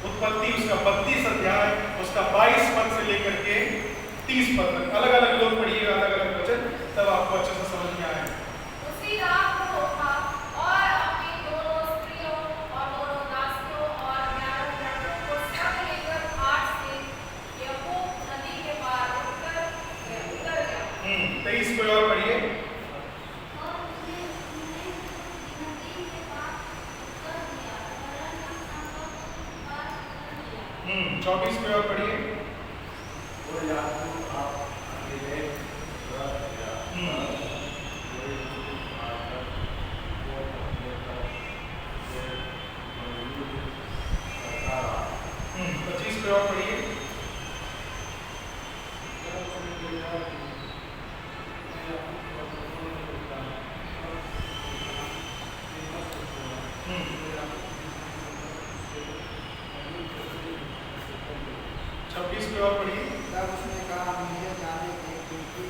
उत्पत्ति उसका 32 अध्याय उसका 22 पद से लेकर के 30 पद तक, अलग अलग लोग पढ़िएगा, अलग अलग वचन, तब आपको अच्छे से समझ में आएगा। उसी रात को उठा और अपनी दोनों स्त्रियों और दोनों दासियों और 11 लड़कों को सब लेकर घाट से यब्बोक नदी के पार उतर गया। 23 कोई और पढ़िए। और उसने नदी के पार उतर दिया, वरन अपना पग पार कर दिया। 24 कोई और पढ़िए। और पढ़िए। और पढ़िए। तब उसने कहा, मुझे जाने दे, क्योंकि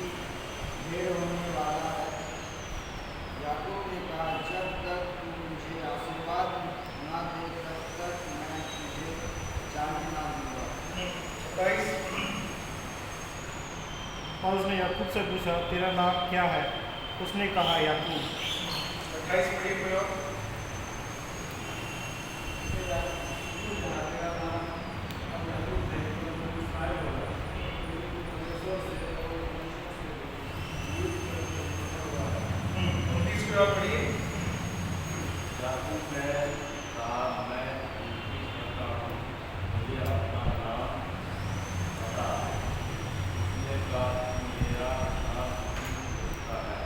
भेड़ होने वाला है। याकूब ने कहा, जब तक तू मुझे आशीर्वाद ना दे तब तक मैं तुझे जाने ना दूंगा। 27। और उसने याकूब से पूछा, तेरा नाम क्या है? उसने कहा, याकूब। 28 पढ़िए कोई और। और पढ़िए। याकूब ने कहा, मैं उनकी करता हूँ, मुझे अपना नाम बता। उसने कहा, मेरा नाम पूछता है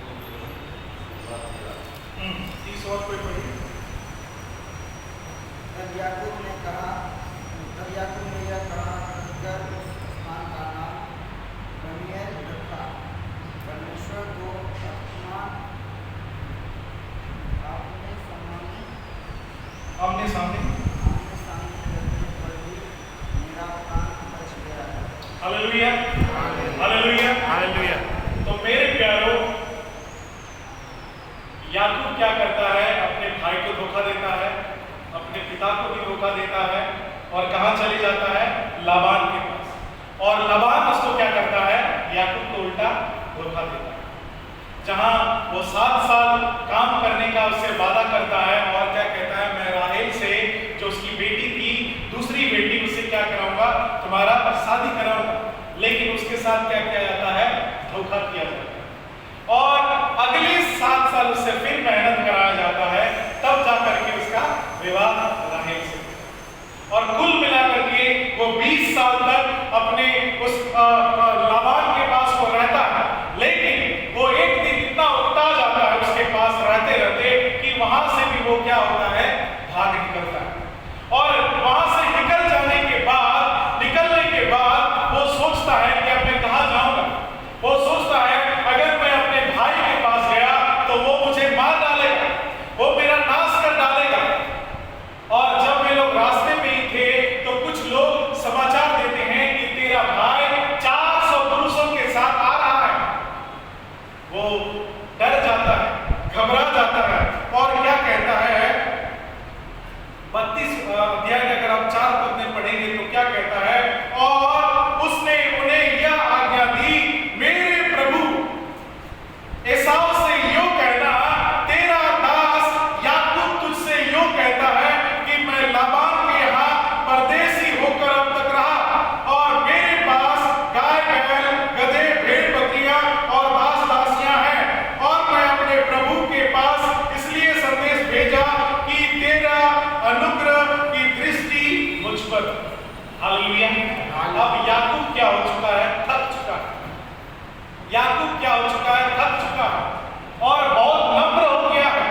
और उसने दिया। 30 और कोई पढ़िए। तब याकूब ने यह कहा कर उस स्थान का नाम पनीएल रखा। परमेश्वर को आमने सामने रखने पर भी मेरा प्राण बच गया है। Hallelujah, hallelujah, hallelujah. तो मेरे प्यारों, याकूब क्या करता है? अपने भाई को धोखा देता है, अपने पिता को भी धोखा देता है और कहाँ चले जाता है? लाबान के पास। और लाबान उसको क्या करता है? याकूब को उल्टा धोखा देता है। जहां वो 7 साल काम करने का उससे वादा करता है और क्या कहता है, मैं राहेल से जो उसकी बेटी थी, दूसरी बेटी, उससे क्या कराऊंगा? तुम्हारा शादी कराऊंगा। लेकिन उसके साथ क्या किया जाता है? धोखा किया जाता है और अगले 7 साल उससे फिर मेहनत कराया जाता है, तब जाकर के उसका विवाह राहेल से। और कुल मिलाकर के वो 20 साल तक अपने उस लाबान के पास वो रहता है। लेकिन वो एक दिन इतना उकता जाता है उसके पास रहते रहते कि वहां से भी वो क्या होता है? भाग निकलता है। और वहां से निकलने के बाद वो सोचता है कि अब मैं कहां जाऊंगा। वो सोचता है अगर मैं अपने भाई के पास गया तो वो मुझे मार डालेगा, वो मेरा नाश कर डालेगा। और जब वे लोग रास्ते में ही थे तो कुछ लोग समाचार देते हैं कि तेरा भाई 400 पुरुषों के साथ आ रहा है। वो डर जाता है, घबरा जाता है और क्या कहता है? 32 अध्याय अगर आप 4 पद में पढ़ेंगे तो क्या कहता है? और उसने उन्हें यह आज्ञा दी, मेरे प्रभु एसाव से यूं कहना, तेरा दास याकूब तुझसे यूं कहता है कि मैं लाबान के यहाँ परदेसी होकर अब तक रहा और मेरे पास गाय बैल गधे भेड़ बकरियां और दास दासियां हैं। और मैं अपने प्रभु के पास इसलिए संदेश भेजा कि तेरा अनुग्रह की दृष्टि मुझ पर। हालेलुया। अब याकूब क्या हो चुका है? थक चुका है। याकूब क्या हो चुका है? थक चुका है और बहुत नम्र हो गया है।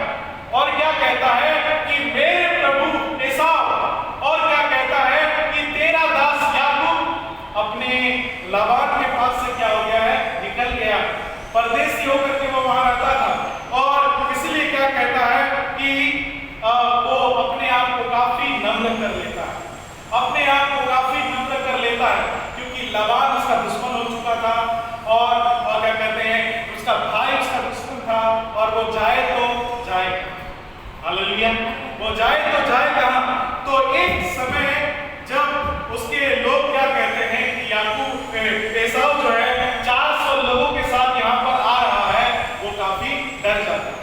और क्या कहता है कि मेरे प्रभु एसाव, और क्या कहता है कि तेरा दास याकूब अपने लाबान के पास से क्या हो गया है? निकल गया। परदेसी होकर के वो वहां रहता था और इसलिए क्या कहता है कि वो अपने आप को काफी नम्र कर लेता है, अपने आप को काफी नम्र कर लेता है, क्योंकि लाबान उसका दुश्मन हो चुका था और क्या कहते हैं, उसका भाई उसका दुश्मन था और वो जाए तो जाए। हालेलुया। वो जाए तो जाए कहां? तो एक समय जब उसके लोग क्या कहते हैं कि याकूब एसाव जो है 400 लोगों के साथ यहाँ पर आ रहा है, वो काफी डर जाता है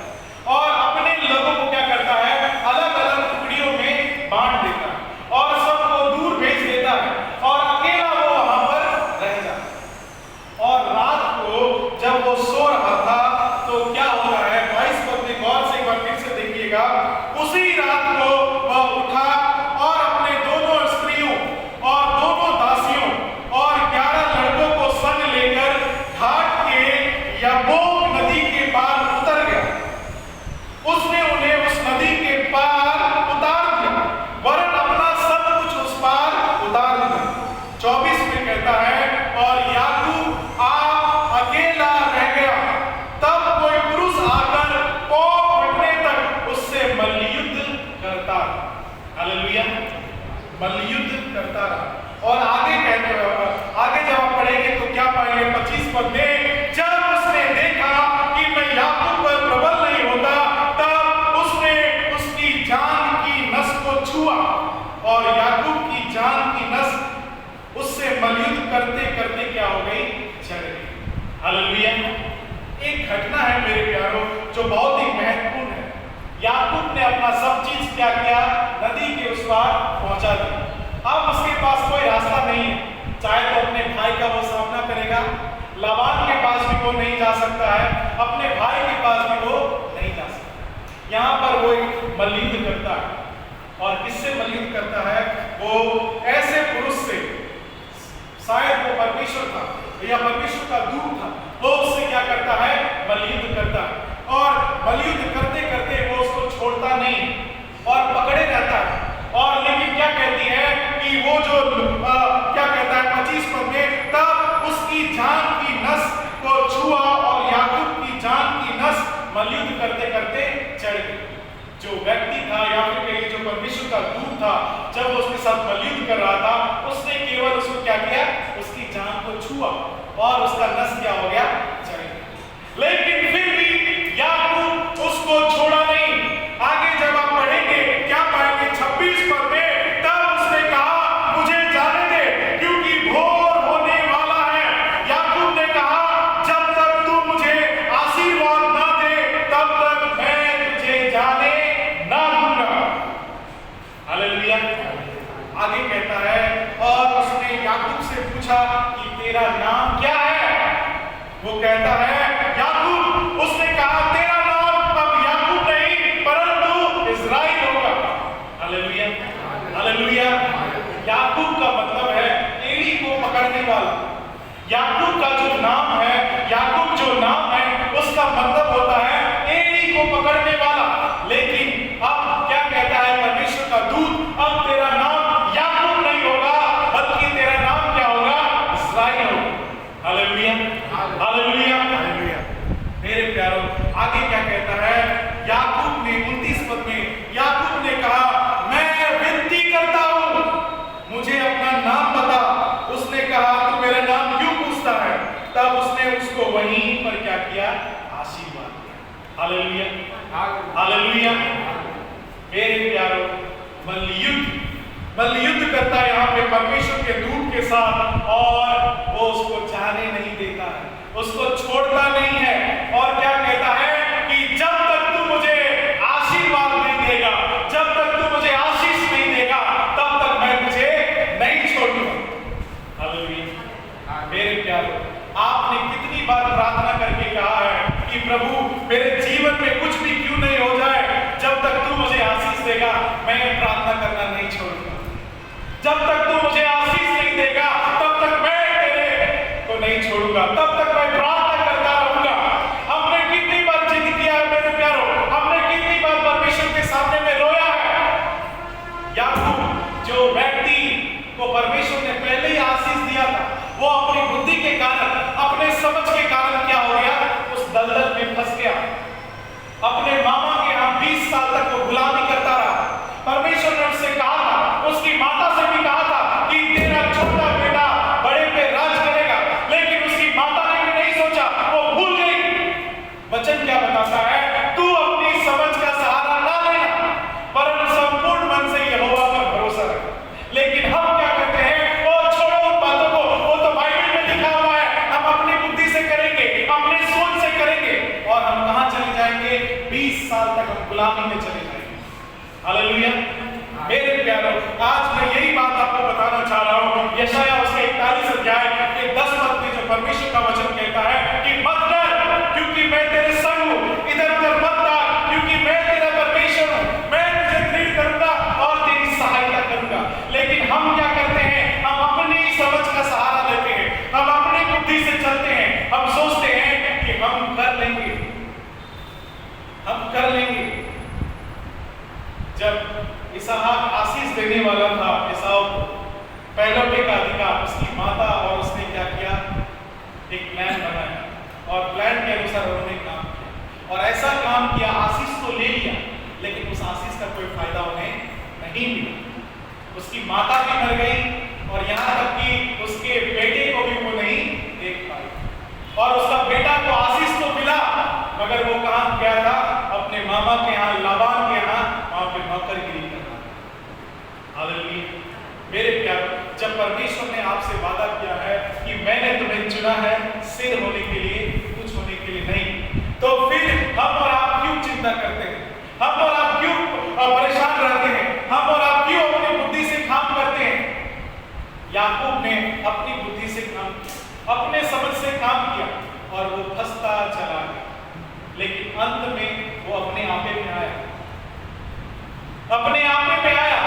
और अपने लोगों को क्या करता है? अलग अलग टुकड़ियों में बांट देता है और सबको दूर भेज देता है और अकेला वो वहां पर रह जाता है। और रात को जब वो सो रहा था तो क्या हो रहा है? 22 पद में गौर से एक बार फिर से देखिएगा। उसी रात को वह उठा और अपने दोनों स्त्रियों और दोनों दासियों और 11 लड़कों को संग लेकर घाट के यब्बोक नदी के पार उतर गया। उसने उन्हें उस नदी के पार उतार दिया, वरन अपना सब कुछ उस पार उतार दिया। 24 में कहता है, और याकूब आप अकेला रह गया। तब कोई पुरुष आकर पौ फटने तक उससे मल्लयुद्ध करता। हालेलुया। मल्लयुद्ध करता रहा। और आगे कहते आगे जब आप पढ़ेंगे तो क्या पाएंगे? 25 पद में, जब उसने देखा कि मैं याकूब पर प्रबल नहीं होता, तब उसने उसकी जान की नस को छुआ और याकूब की जान की नस उससे मल्लयुद्ध करते करते क्या हो गई? चढ़ गई। हालेलुया। एक घटना है मेरे प्यारों जो बहुत ही महत्वपूर्ण है। याकूब ने अपना सब चीज क्या किया? नदी के उस पार पहुंचा दिया। अब उसके पास कोई रास्ता नहीं है, चाहे तो अपने भाई का वो सामना करेगा, लाबान के पास भी वो नहीं जा सकता है, अपने भाई के पास भी वो नहीं जा सकता। यहाँ पर वो एक मल्लयुद्ध करता है। और किससे मल्लयुद्ध करता है? वो ऐसे पुरुष से, शायद वो परमेश्वर था या परमेश्वर का दूत था, वो उससे क्या करता है? मल्लयुद्ध करता है। और मल्लयुद्ध करते करते वो उसको छोड़ता नहीं और पकड़े रहता है। और लेकिन क्या कहती है कि वो जो क्या कहता है 25 पद में, तब उसकी जान की नस को छुआ और याकूब की जान की नस मल्लयुद्ध करते करते चढ़ गई। जो व्यक्ति था या फिर कहिए जो परमेश्वर का दूत था, जब वो उसके साथ मल्लयुद्ध कर रहा था, उसने केवल उसको क्या किया? उसकी जान को छुआ और उसका नस क्या हो गया? चढ़ गया। लेकिन फिर भी याकूब उसको छोड़ा नहीं। आगे जब आप पढ़ेंगे क्या पाएंगे? 26 पद पूछा कि तेरा नाम क्या है? वो कहता है याकूब। उसने कहा तेरा नाम अब याकूब नहीं परंतु इज़राइल होगा। Hallelujah, hallelujah. याकूब का मतलब है एड़ी को पकड़ने वाला। याकूब का जो नाम है, याकूब जो नाम है, उसका मतलब होता है एड़ी को पकड़ने वाला। लेकिन अब क्या कहता है परमेश्वर का दूत? अब तेरा नाम याकूब नहीं होगा बल्कि तेरा नाम क्या होगा? इज़राइल होगा। Hallelujah, hallelujah, hallelujah. मेरे प्यारों, आगे क्या कहता है? याकूब ने 29 पद में याकूब ने कहा मैं विनती करता हूं मुझे अपना नाम बता। उसने कहा तू मेरा नाम क्यों पूछता है? तब उसने उसको वहीं पर क्या किया? आशीर्वाद दिया। Hallelujah, hallelujah. मेरे प्यारों, बल्ली युद्ध करता है यहाँ पे परमेश्वर के दूत के साथ और वो उसको जाने नहीं देता है, उसको छोड़ता नहीं है। और क्या कहता है कि जब तक तू मुझे आशीर्वाद नहीं देगा, जब तक तू मुझे आशीष नहीं देगा, तब तक मैं तुझे नहीं छोड़ूंगा। हालेलुया। मेरे प्यारों, आपने कितनी बार प्रार्थना करके कहा है कि प्रभु मेरे जीवन में कुछ भी क्यों नहीं हो जाए, जब तक तू मुझे आशीष देगा मैं प्रार्थना करना नहीं छोड़ूंगा। जब तक तू मुझे आशीष नहीं देगा तब तक मैं तेरे को नहीं छोड़ूंगा, तब तक मैं प्रार्थना करता रहूंगा। हमने कितनी बार जिद किया है मेरे प्यारों, हमने कितनी बार परमेश्वर के सामने में रोया है। याकूब जो व्यक्ति को परमेश्वर ने पहले ही आशीष दिया था, वो अपनी बुद्धि के कारण, अपने समझ के कारण क्या हो गया? उस दलदल में फंस गया। अपने मामा के यहाँ 20 साल तक वो गुलामी करता रहा। परमेश्वर ने उससे कहा था, उसकी माता से भी कहा था कि तेरा छोटा बेटा बड़े पे राज करेगा, लेकिन उसकी माता ने भी नहीं सोचा, वो भूल गई। वचन क्या बताता है? तू अपनी समझ का सहारा ना लेना परंतु संपूर्ण मन से यहोवा पर भरोसा रख। लेकिन हम क्या करते हैं? वो छोड़ो उन बातों को, वो तो बाइबल में लिखा हुआ है, हम अपनी बुद्धि से करेंगे, अपनी सोच से करेंगे और हम कहां चले जाएंगे? 20 साल तक हम गुलामी में चले जाएंगे। हालेलुया। मेरे प्यारों, आज मैं यही बात आपको बताना चाह रहा हूं। यशायाह उसके 41 अध्याय के 10 पद में जो परमेश्वर का वचन कहता है कि मत डर क्योंकि मैं तेरे संग हूं, इधर उधर मत भाग क्योंकि मैं तेरा परमेश्वर हूं, मैं तुझे दृढ़ करूंगा और तेरी सहायता करूंगा। लेकिन हम क्या करते हैं? हम अपनी समझ का सहारा लेते हैं, हम अपनी बुद्धि से चलते हैं, हम सोचते हैं कि हम कर लेंगे, हम कर लेंगे। जब इसहाक आशीष देने वाला था एसाव को, पहलौठे का अधिकार उसकी माता और उसने क्या किया? एक प्लान बनाया और प्लान के अनुसार उन्होंने काम किया और ऐसा काम किया, आशीष तो ले लिया लेकिन उस आशीष का कोई फायदा उन्हें नहीं मिला। उसकी माता भी मर गई और यहाँ तक कि उसके बेटे को भी वो नहीं देख पाई और उसका बेटा को आशीष तो मिला मगर वो कहाँ गया था? अपने मामा के यहाँ, लाबान के यहाँ, वहां पे नौकरगिरी करना। हालेलुया। मेरे प्यारों, जब परमेश्वर ने आपसे वादा किया है कि मैंने तुम्हें चुना है सिर होने के लिए, कुछ होने के लिए नहीं, तो फिर हम और आप क्यों चिंता करते हैं? हम और आप क्यों परेशान रहते हैं? हम और आप क्यों अपनी बुद्धि से काम करते हैं? याकूब ने अपनी बुद्धि से काम किया, अपने समझ से काम किया और वो फंसता चला गया, लेकिन अंत में वो अपने आपे में आया, अपने आपे में आया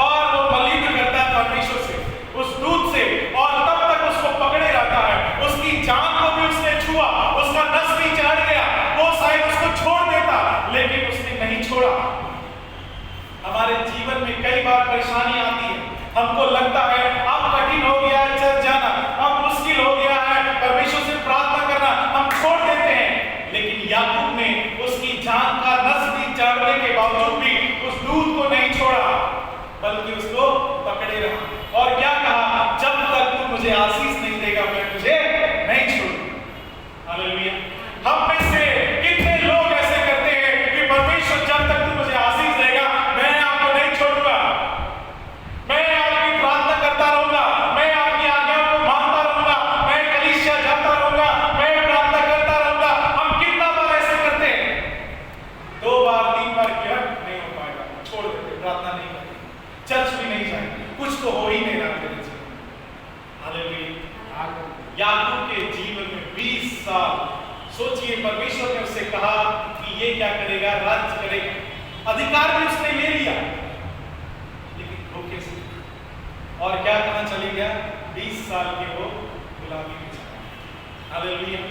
और वो मलिन करता है परमेश्वर से, उस दूत से, और तब तक उसको पकड़े रहता है। उसकी जान को भी उसने छुआ, उसका नस भी चढ़ गया, वो शायद उसको छोड़ देता लेकिन उसने नहीं छोड़ा। हमारे जीवन में कई बार परेशानी आती है, हमको लगता है अब कठिन हो गया है चर्च जाना, अब मुश्किल हो गया है परमेश्वर से प्रार्थना करना, हम छोड़ देते हैं। लेकिन याकूब ने उसकी जान का नस भी चढ़ने के बावजूद भी उस दूत को नहीं छोड़ा बल्कि उसको पकड़े रहा और क्या कहा? जब तक तू मुझे आशीष नहीं देगा मैं तुझे नहीं छोड़ूंगा। हालेलुया। हम में से कितने लोग ऐसे करते हैं कि परमेश्वर जब तक तू मुझे आशीष देगा मैं आपको नहीं छोड़ूंगा, मैं आपकी प्रार्थना करता रहूंगा, मैं आपकी आज्ञाओं को मानता रहूंगा, मैं कलीसिया जाता रहूंगा, मैं प्रार्थना करता रहूंगा। हम कितना बार ऐसे करते हैं? 2 बार 3 बार किया नहीं हो पाएगा, छोड़ देते, प्रार्थना नहीं करते, चर्च भी नहीं जाएंगे, कुछ तो हो ही नहीं रहा। ये क्या करेगा, राज्य करेगा। अधिकार भी उसने ले लिया, लेकिन धोखे से। और क्या कहां चले गया, 20 साल के वो गुलामी में चला। हालेलुया।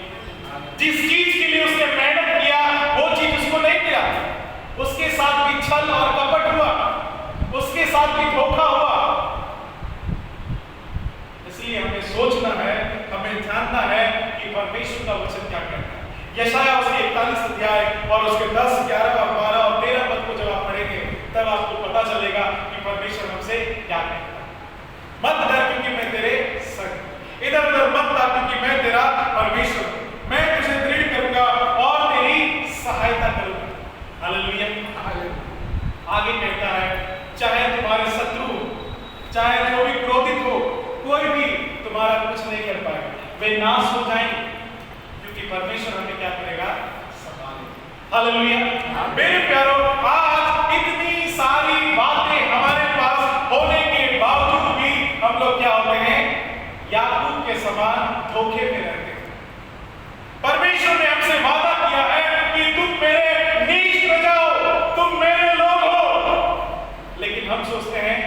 जिस चीज के लिए उसने मेहनत किया वो चीज उसको नहीं मिला, उसके साथ भी छल और कपट हुआ, उसके साथ भी धोखा हुआ। इसलिए हमें सोचना है, हमें जानना है कि परमेश्वर का वचन क्या कहता है। यशायाह उसके 41 अध्याय और उसके 10, 11 और 12 और 13 पद को जब आप पढ़ेंगे तब आपको पता चलेगा कि परमेश्वर हमसे क्या कहता है। मत डर क्योंकि मैं तेरे संग, इधर उधर मत ता क्योंकि मैं तेरा परमेश्वर, मैं तुझे दृढ़ करूंगा और तेरी सहायता करूंगा। हालेलुया। आगे कहता है, चाहे तुम्हारे शत्रु, चाहे जो भी क्रोधित हो, कोई भी तुम्हारा कुछ नहीं कर पाएगा, वे नाश हो जाएंगे, क्योंकि परमेश्वर हमें क्या करेगा, संभालेगा। हालेलुया। मेरे प्यारों, आज इतनी सारी बातें हमारे पास होने के बावजूद भी हम लोग क्या होते हैं, याकूब के समान धोखे में रहते हैं। परमेश्वर ने हमसे वादा किया है कि तुम मेरे नीच प्रजा हो, तुम मेरे लोग हो, लेकिन हम सोचते हैं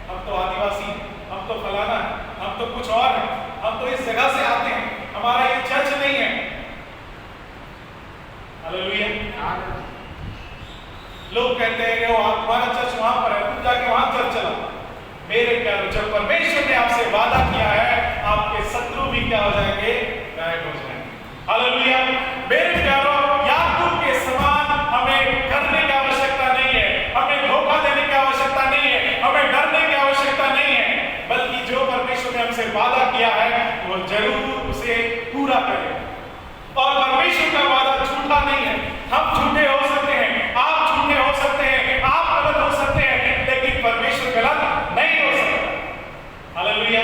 हम तो आदिवासी, हम तो फलाना है, हम तो कुछ और है, हम तो इस जगह से आते हैं, हमारा ये चर्च नहीं है। हालेलुया। लोग कहते हैं कि वो तुम्हारा चर्च वहां पर है, तुम जाके वहां चर्च चला। मेरे प्यारों, जब परमेश्वर ने आपसे वादा किया है, आपके शत्रु भी क्या हो जाएंगे, गायब हो जाएंगे। हालेलुया। मेरे प्यारों, याकूब के समान हमें करने की आवश्यकता नहीं है, हमें धोखा देने की आवश्यकता नहीं है, हमें डरने की आवश्यकता नहीं है, बल्कि जो परमेश्वर ने हमसे वादा किया है वो जरूर उसे पूरा करेगा। और परमेश्वर का वादा झूठा नहीं है। हम झूठे हो सकते हैं, आप झूठे हो सकते हैं, आप गलत हो सकते हैं, लेकिन परमेश्वर गलत नहीं हो सकता। हालेलुया।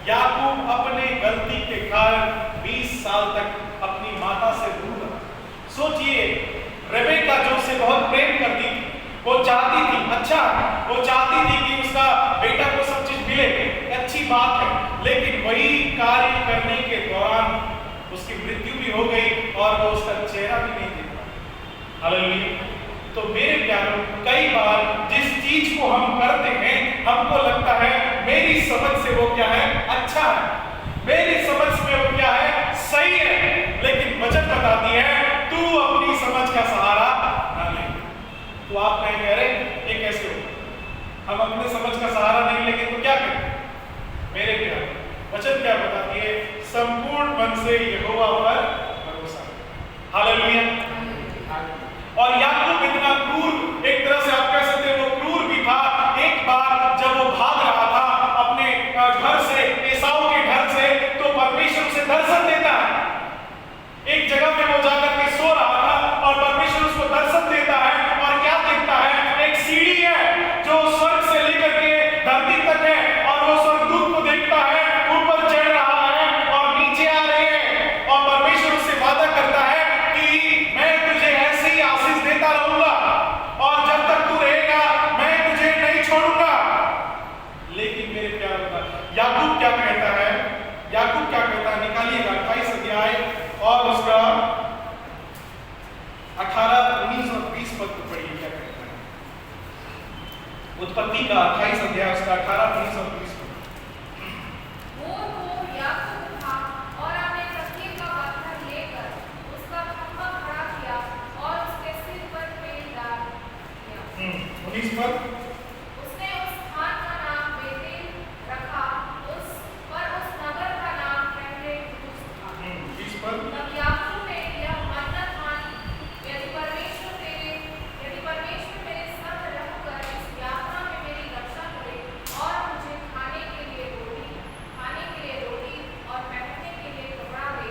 याकूब अपने गलती के कारण 20 साल तक अपनी माता से दूर रहा। सोचिए, रेबेका जो उसे बहुत प्रेम करती थी, वो चाहती थी, अच्छा वो चाहती थी कि उसका बेटा को सब चीज मिले, अच्छी बात है, लेकिन वही कार्य करने के दौरान उसकी मृत्यु भी हो गई और वो उसका चेहरा भी नहीं देख पाया। हालेलुया। तो मेरे प्यारों, कई बार जिस चीज को हम करते हैं हमको लगता है मेरी समझ से वो क्या है, अच्छा है, मेरी समझ में वो क्या है, सही है, लेकिन वचन बताती है तू अपनी समझ का सहारा ना ले। तो आप कह रहे ये कैसे हो, हम अपने समझ का सहारा नहीं लेंगे तो क्या करें। मेरे प्यार, वचन क्या बताती है, संपूर्ण मन से यहोवा पर भरोसा। हालेलुया। और याकूब इतना क्रूर, एक तरह से आप कह सकते हैं वो क्रूर भी था। एक बार जब वो भाग रहा था अपने घर से, एसाऊ के घर से, तो परमेश्वर उसे दर्शन देता है। एक जगह में वो जाकर के सो रहा था और परमेश्वर उसको दर्शन देता है, और क्या देखता है, एक सीढ़ी है जो स्वर्ग से लेकर के धरती तक है, और वो स्वर्गदूत को देखता है ऊपर चढ़ रहा है और नीचे आ रहे हैं, और परमेश्वर उससे वादा करता है कि मैं तुझे ऐसे ही आशीष देता रहूंगा और जब तक तू रहेगा मैं तुझे नहीं छोड़ूंगा। लेकिन मेरे प्यार, याकूब क्या कहता है, याकूब क्या कहता है, निकालिएगा 28 अध्याय और उसका 18, 19 और 20 पद को पढ़िए, क्या कहता है। उत्पत्ति का 28 अध्याय उसका 18, 19 और 20 पद। वो तो याकूब था और अपने तकिए का पत्थर लेकर उसका खंभा खड़ा किया और उसके सिर पर तेल डाल दिया। 19 पद। उसने उस स्थान का नाम बेतेल रखा, उस नगर का नाम पहले उस था। 20 पद। तब याकूब ने यह मन्नत मानी, यदि परमेश्वर मेरे संग रहकर इस यात्रा में मेरी रक्षा करे और मुझे खाने के लिए रोटी और पहनने के लिए कपड़ा दे,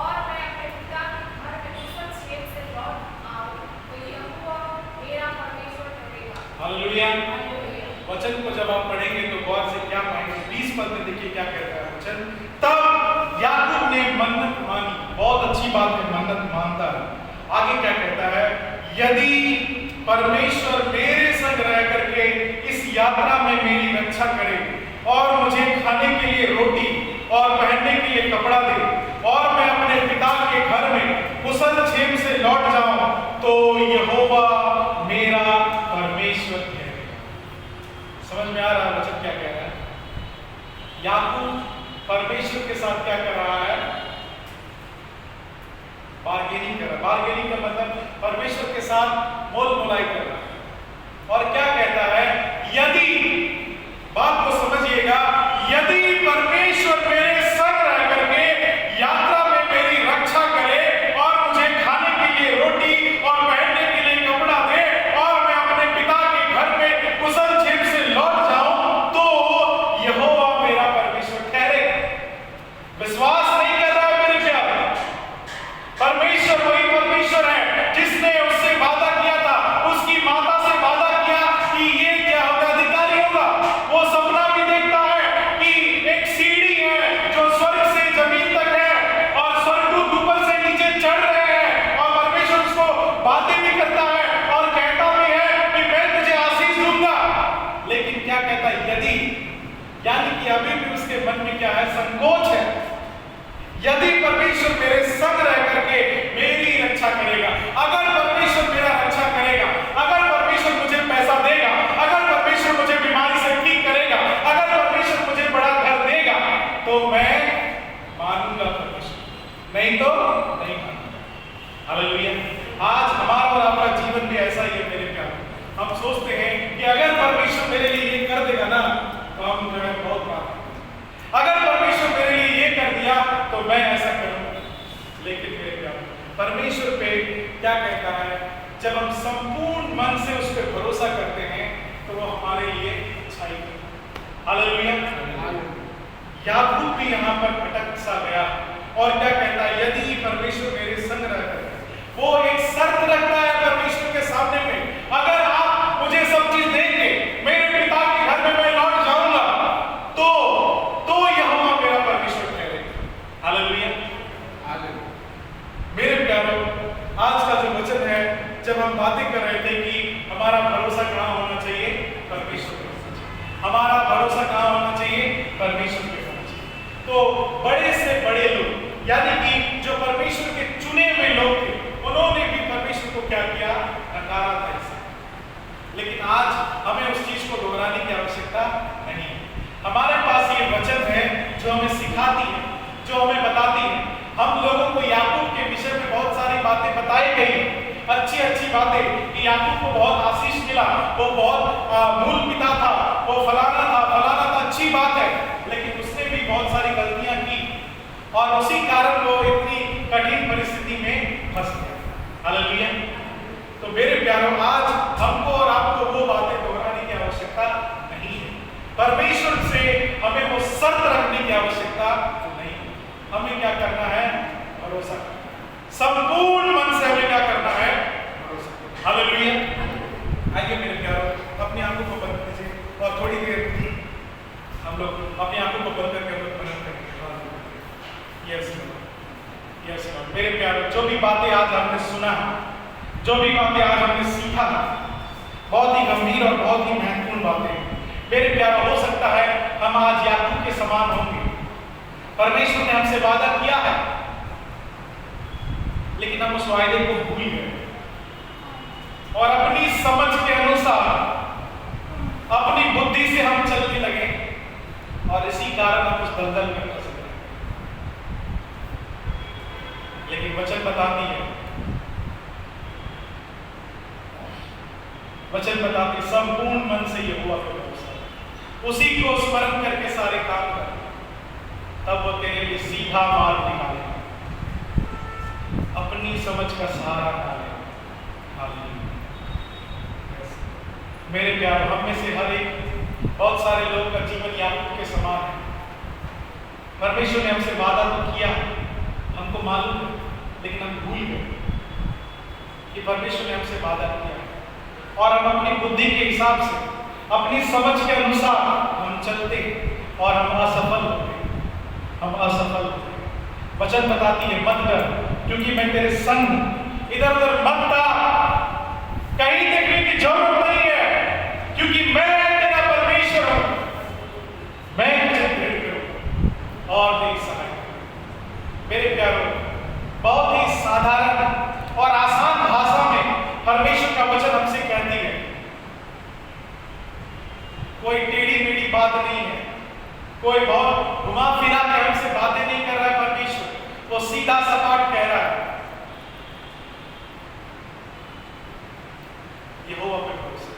और मैं अपने पिता के घर में कुशल क्षेम से लौट आऊं, तो यहोवा मेरा परमेश्वर ठहरेगा। हालेलुया। हालेलुया। वचन को जब आप पढ़ेंगे तो गौर से क्या पाएंगे, 20 पद में देखिए क्या कहता है वचन। तब याकूब ने मन्नत मानी, बहुत अच्छी बात है, मन्नत मानता है। आगे क्या कहता है, यदि परमेश्वर मेरे संग रह करके इस यात्रा में मेरी रक्षा करे और मुझे खाने के लिए रोटी और पहनने के लिए कपड़ा दे, और मैं अपने पिता के घर में कुशल क्षेम से लौट बार्गेनिंग कर रहा है। बार्गेनिंग का मतलब परमेश्वर के साथ मोल मोलाई कर रहा है। और क्या कहता है, यदि, बात को समझिएगा, यदि परमेश्वर मेरे संग रह करके यात्रा में मेरी रक्षा करे और मुझे खाने के लिए रोटी और पहनने के लिए कपड़ा दे और मैं अपने पिता के घर में कुशल क्षेम से लौट जाऊं, तो यहोवा मेरा परमेश्वर ठहरेगा। विश्वास नहीं कर रहा है मेरे प्यारे, परमेश्वर वही परमेश्वर है जिसने उससे वादा किया था, उसकी माता से वादा किया कि ये क्या होगा, अधिकारी होगा। वो सपना भी देखता है कि एक सीढ़ी है जो स्वर्ग से जमीन तक है और स्वर्गदूत ऊपर से नीचे चढ़ रहे हैं, और परमेश्वर उसको बातें भी करता है और कहता भी है कि मैं तुझे आशीष दूंगा। लेकिन क्या कहता है, यदि, यानी कि अभी भी उसके मन में क्या है, संकोच है। यदि परमेश्वर मेरे संग रह करके मेरी रक्षा करेगा, अगर परमेश्वर मेरा रक्षा करेगा, अगर परमेश्वर मुझे पैसा देगा, अगर परमेश्वर मुझे बीमारी से ठीक करेगा, अगर परमेश्वर मुझे बड़ा घर देगा, तो मैं मानूंगा परमेश्वर, नहीं तो नहीं मानूंगा। हालेलुया। आज हमारा और आपका जीवन भी ऐसा ही है मेरे प्यारे। हम सोचते हैं कि अगर परमेश्वर मेरे लिए ये कर देगा ना, तो हम जो है बहुत बात, अगर परमेश्वर मेरे लिए ये कर दिया तो मैं ऐसा करूंगा। लेकिन मेरे प्यारे, परमेश्वर पे क्या कहता है, जब हम संपूर्ण मन से उस पर भरोसा करते हैं तो वो हमारे लिए अच्छाई करता है। हालेलुया। याकूब भी यहाँ पर भटक सा गया और क्या कहता है, यदि परमेश्वर मेरे संग रहता है, वो एक शर्त रखता है परमेश्वर के सामने में, अगर आप मुझे सब चीज देंगे, मेरे पिता के घर में मैं लौट जाऊंगा, तो यहोवा मेरा परमेश्वर ठहरेगा। हालेलुया। मेरे प्यारों, आज का जो वचन है, जब हम बातें कर रहे थे कि हमारा भरोसा कहाँ होना चाहिए, परमेश्वर पे होना चाहिए। हमारा भरोसा कहाँ होना चाहिए, परमेश्वर पे होना चाहिए। तो बड़े से बड़े लोग, यानी कि जो परमेश्वर के चुने हुए लोग थे, उन्होंने भी परमेश्वर को क्या किया, नकारा था इसे। लेकिन आज हमें उस चीज को दोहराने की आवश्यकता नहीं है। हमारे पास ये वचन है जो हमें सिखाती है, जो हमें बताती है। हम लोगों को याकूब के विषय में बहुत सारी बातें बताई गई हैं, अच्छी अच्छी बातें कि याकूब को बहुत आशीष मिला, वो बहुत मूल पिता था, वो फलाना था, अच्छी बात है। लेकिन उसने भी बहुत सारी गलतियां की और उसी कारण वो इतनी कठिन परिस्थिति में फंस गया। हालेलुया। तो मेरे प्यारों, आज हमको और आपको वो बातें दोहराने की आवश्यकता नहीं है। परमेश्वर से हमें वो शर्त रखने की आवश्यकता नहीं है। हमें क्या करना है, भरोसा करना। संपूर्ण मन से हमें क्या करना है, भरोसा। हालेलुया। आइए मेरे प्यारों, अपनी आंखों को बंद कीजिए और थोड़ी देर हम लोग अपनी आंखों को बंद करके मनन करेंगे। यस मेरे प्यारों, जो भी बातें आज हमने सुना, जो भी बातें आज हमने सीखा, बहुत ही गंभीर और बहुत ही महत्वपूर्ण बातें। मेरे प्यारों, हो सकता है हम आज याकूब के समान होंगे। परमेश्वर ने हमसे वादा किया है, लेकिन हम उस वायदे को भूल गए और अपनी समझ के अनुसार, अपनी बुद्धि से हम चलने लगे और इसी कारण हम उस दलदल में फंस गए। लेकिन वचन बताती है, वचन बताती संपूर्ण मन से यहोवा पे भरोसा, उसी को स्मरण करके सारे काम कर, तब वो तेरे लिए सीधा मार्ग निकालेगा, अपनी समझ का सहारा डालेगा। मेरे प्यार, हम में से हर एक, बहुत सारे लोग का जीवन याकूब के समान है। परमेश्वर ने हमसे वादा तो किया, हमको मालूम है, लेकिन हम भूल गए कि परमेश्वर ने हमसे वादा किया और हम अपनी बुद्धि के हिसाब से, अपनी समझ के अनुसार हम चलते और हम असफल होते, हम असफल होते। वचन बताती है, मत डर, क्योंकि मैं तेरे संग हूं। इधर उधर मत जा, कहीं देखने की जरूरत नहीं है, क्योंकि मैं तेरा परमेश्वर हूं। मैं तुझे भेंट करूंगा और तेरी सहायता। मेरे प्यारों, बहुत ही साधारण और आसान भाषा में परमेश्वर का वचन हमसे कहती है। कोई टेढ़ी मेढ़ी बात नहीं है, कोई बहुत घुमा फिरा के हमसे बातें नहीं कर रहा है। परमेश्वर वो सीधा सपाट कह रहा है यहोवा पे भरोसा,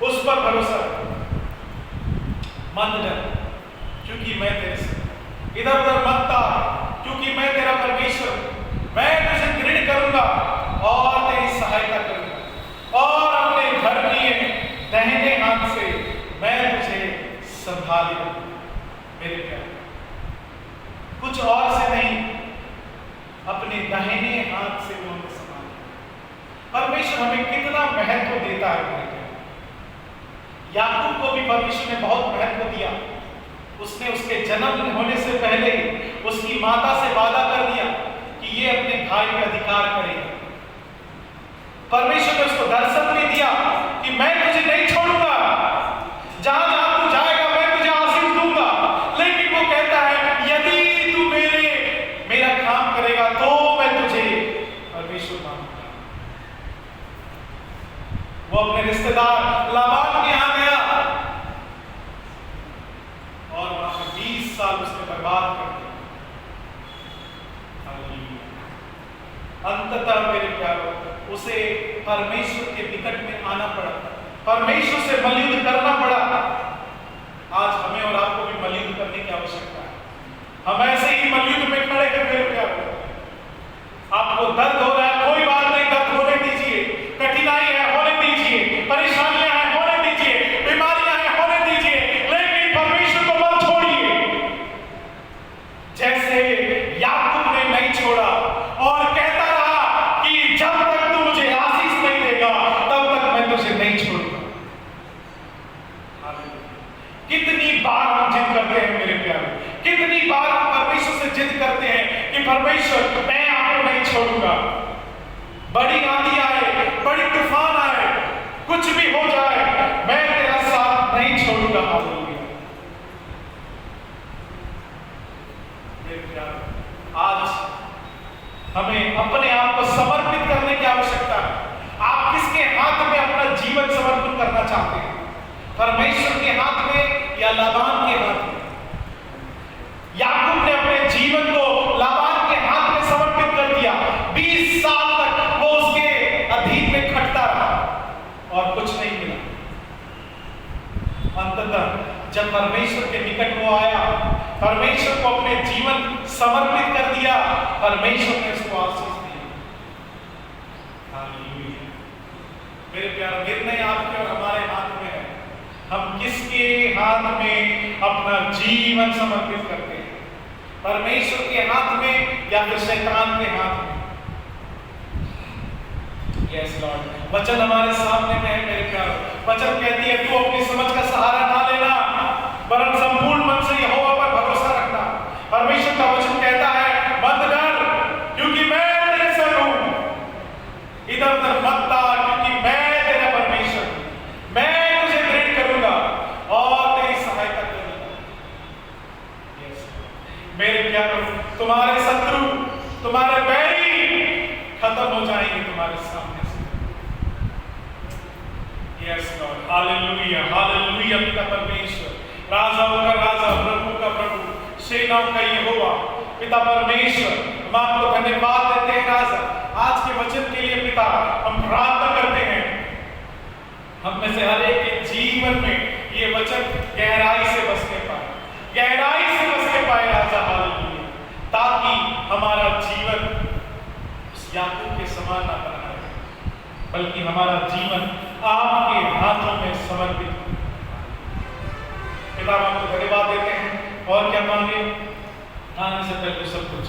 उस पर भरोसा मत डर क्योंकि मैं तेरे से, इधर उधर मत ताक क्योंकि मैं तेरा परमेश्वर, मैं तुझे दृढ़ करूंगा और तेरी सहायता करूंगा और अपने धर्मी दाहिने हाथ से मैं तुझे संभालूंगा। मेरे प्यारे, कुछ और से नहीं, अपने दाहिने हाथ से वो हमें संभाले। परमेश्वर हमें कितना महत्व देता है मेरे प्यारे। याकूब को भी परमेश्वर ने बहुत महत्व दिया। उसने उसके जन्म होने से पहले उसकी माता से वादा कर दिया कि ये अपने भाई पे अधिकार करेगा। परमेश्वर ने उसको दर्शन भी दिया कि मैं तुझे नहीं छोड़ूंगा, जहां जहां तू जाएगा मैं तुझे आशीष दूंगा। लेकिन वो कहता है यदि तू मेरा काम करेगा तो मैं तुझे परमेश्वर मानूंगा। वो अपने रिश्तेदार लाबान के यहां गया और वहां पे 20 साल उसने बर्बाद कर दिया। अंततः मेरे प्यारों, उसे परमेश्वर के निकट में आना पड़ा, परमेश्वर से मल्लयुद्ध करना पड़ा। आज हमें और आपको भी मल्लयुद्ध करने की आवश्यकता है। हम ऐसे ही मल्लयुद्ध में खड़े हैं मेरे प्यारों। आपको दर्द हो रहा है, कोई बात नहीं, दर्द होने दीजिए। कठिनाई है, होने दीजिए। परेशानियां हैं, होने दीजिए। बीमारियां हैं, होने दीजिए। लेकिन परमेश्वर को मत छोड़िए। जैसे याकूब ने नहीं छोड़ा और कहता रहा कि जब तक तू मुझे आशीष नहीं देगा तब तक मैं तुझे नहीं छोड़ूंगा। कितनी बार हम जिद करते हैं मेरे प्यारे, कितनी बार हम परमेश्वर से जिद करते हैं कि परमेश्वर मैं आपको नहीं छोड़ूंगा। बड़ी आंधी आए, बड़ी तूफान आए, कुछ भी हो जाए, मैं तेरा साथ नहीं छोड़ूंगा। हालेलुया। मेरे प्यारे, आज हमें अपने आप को समर्पित करने की आवश्यकता है। आप किसके हाथ में अपना जीवन समर्पित करना चाहते हैं? परमेश्वर के हाथ में या लाबान के हाथ में? याकूब ने अपने जीवन को लाबान के हाथ में समर्पित कर दिया। 20 साल तक वो उसके अधीन में खटता रहा और कुछ नहीं मिला। अंततः जब परमेश्वर के निकट वो आया, परमेश्वर को अपने जीवन समर्पित कर दिया, परमेश्वर ने उसको आशीष दिया। हालेलुया। मेरे प्यारे, निर्णय आपके और हमारे हाथ में है। हम किसके हाथ में अपना जीवन समर्पित करते हैं? परमेश्वर के हाथ में या फिर शैतान के हाथ में? Yes Lord. वचन हमारे सामने में है मेरे प्यारे। वचन कहती है तू अपनी समझ का सहारा ना लेना, वरन संपूर्ण मन से यहोवा पर भरोसा रखना। परमेश्वर का वचन कहता है मत डर क्योंकि मैं तेरे संग हूं, इधर उधर मत ताक क्योंकि मैं तेरा परमेश्वर हूं, मैं तुझे दृढ़ करूंगा और तेरी सहायता करूंगा। यस मेरे प्यारों, तुम्हारे शत्रु, तुम्हारे बैरी खत्म हो जाएंगे तुम्हारे सामने से। Yes Lord. Hallelujah, hallelujah. पिता परमेश्वर, राजाओं का राजा, प्रभु का प्रभु, सेनाओं का यहोवा, पिता परमेश्वर, हम आपको धन्यवाद देते हैं राजा आज के वचन के लिए। पिता हम प्रार्थना करते हैं हम में से हर एक के जीवन में ये वचन गहराई से बसने पाए, गहराई से बसने पाए राजा। हालेलुया। ताकि हमारा जीवन उस याकूब के समान ना बना रहे, बल्कि हमारा जीवन आपके हाथों में समर्पित। पिता आपको धन्यवाद देते हैं और क्या मांगे? आने से पहले सब कुछ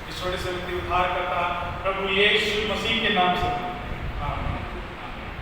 इस छोटे से व्यक्ति उद्धार करता प्रभु यीशु मसीह के नाम से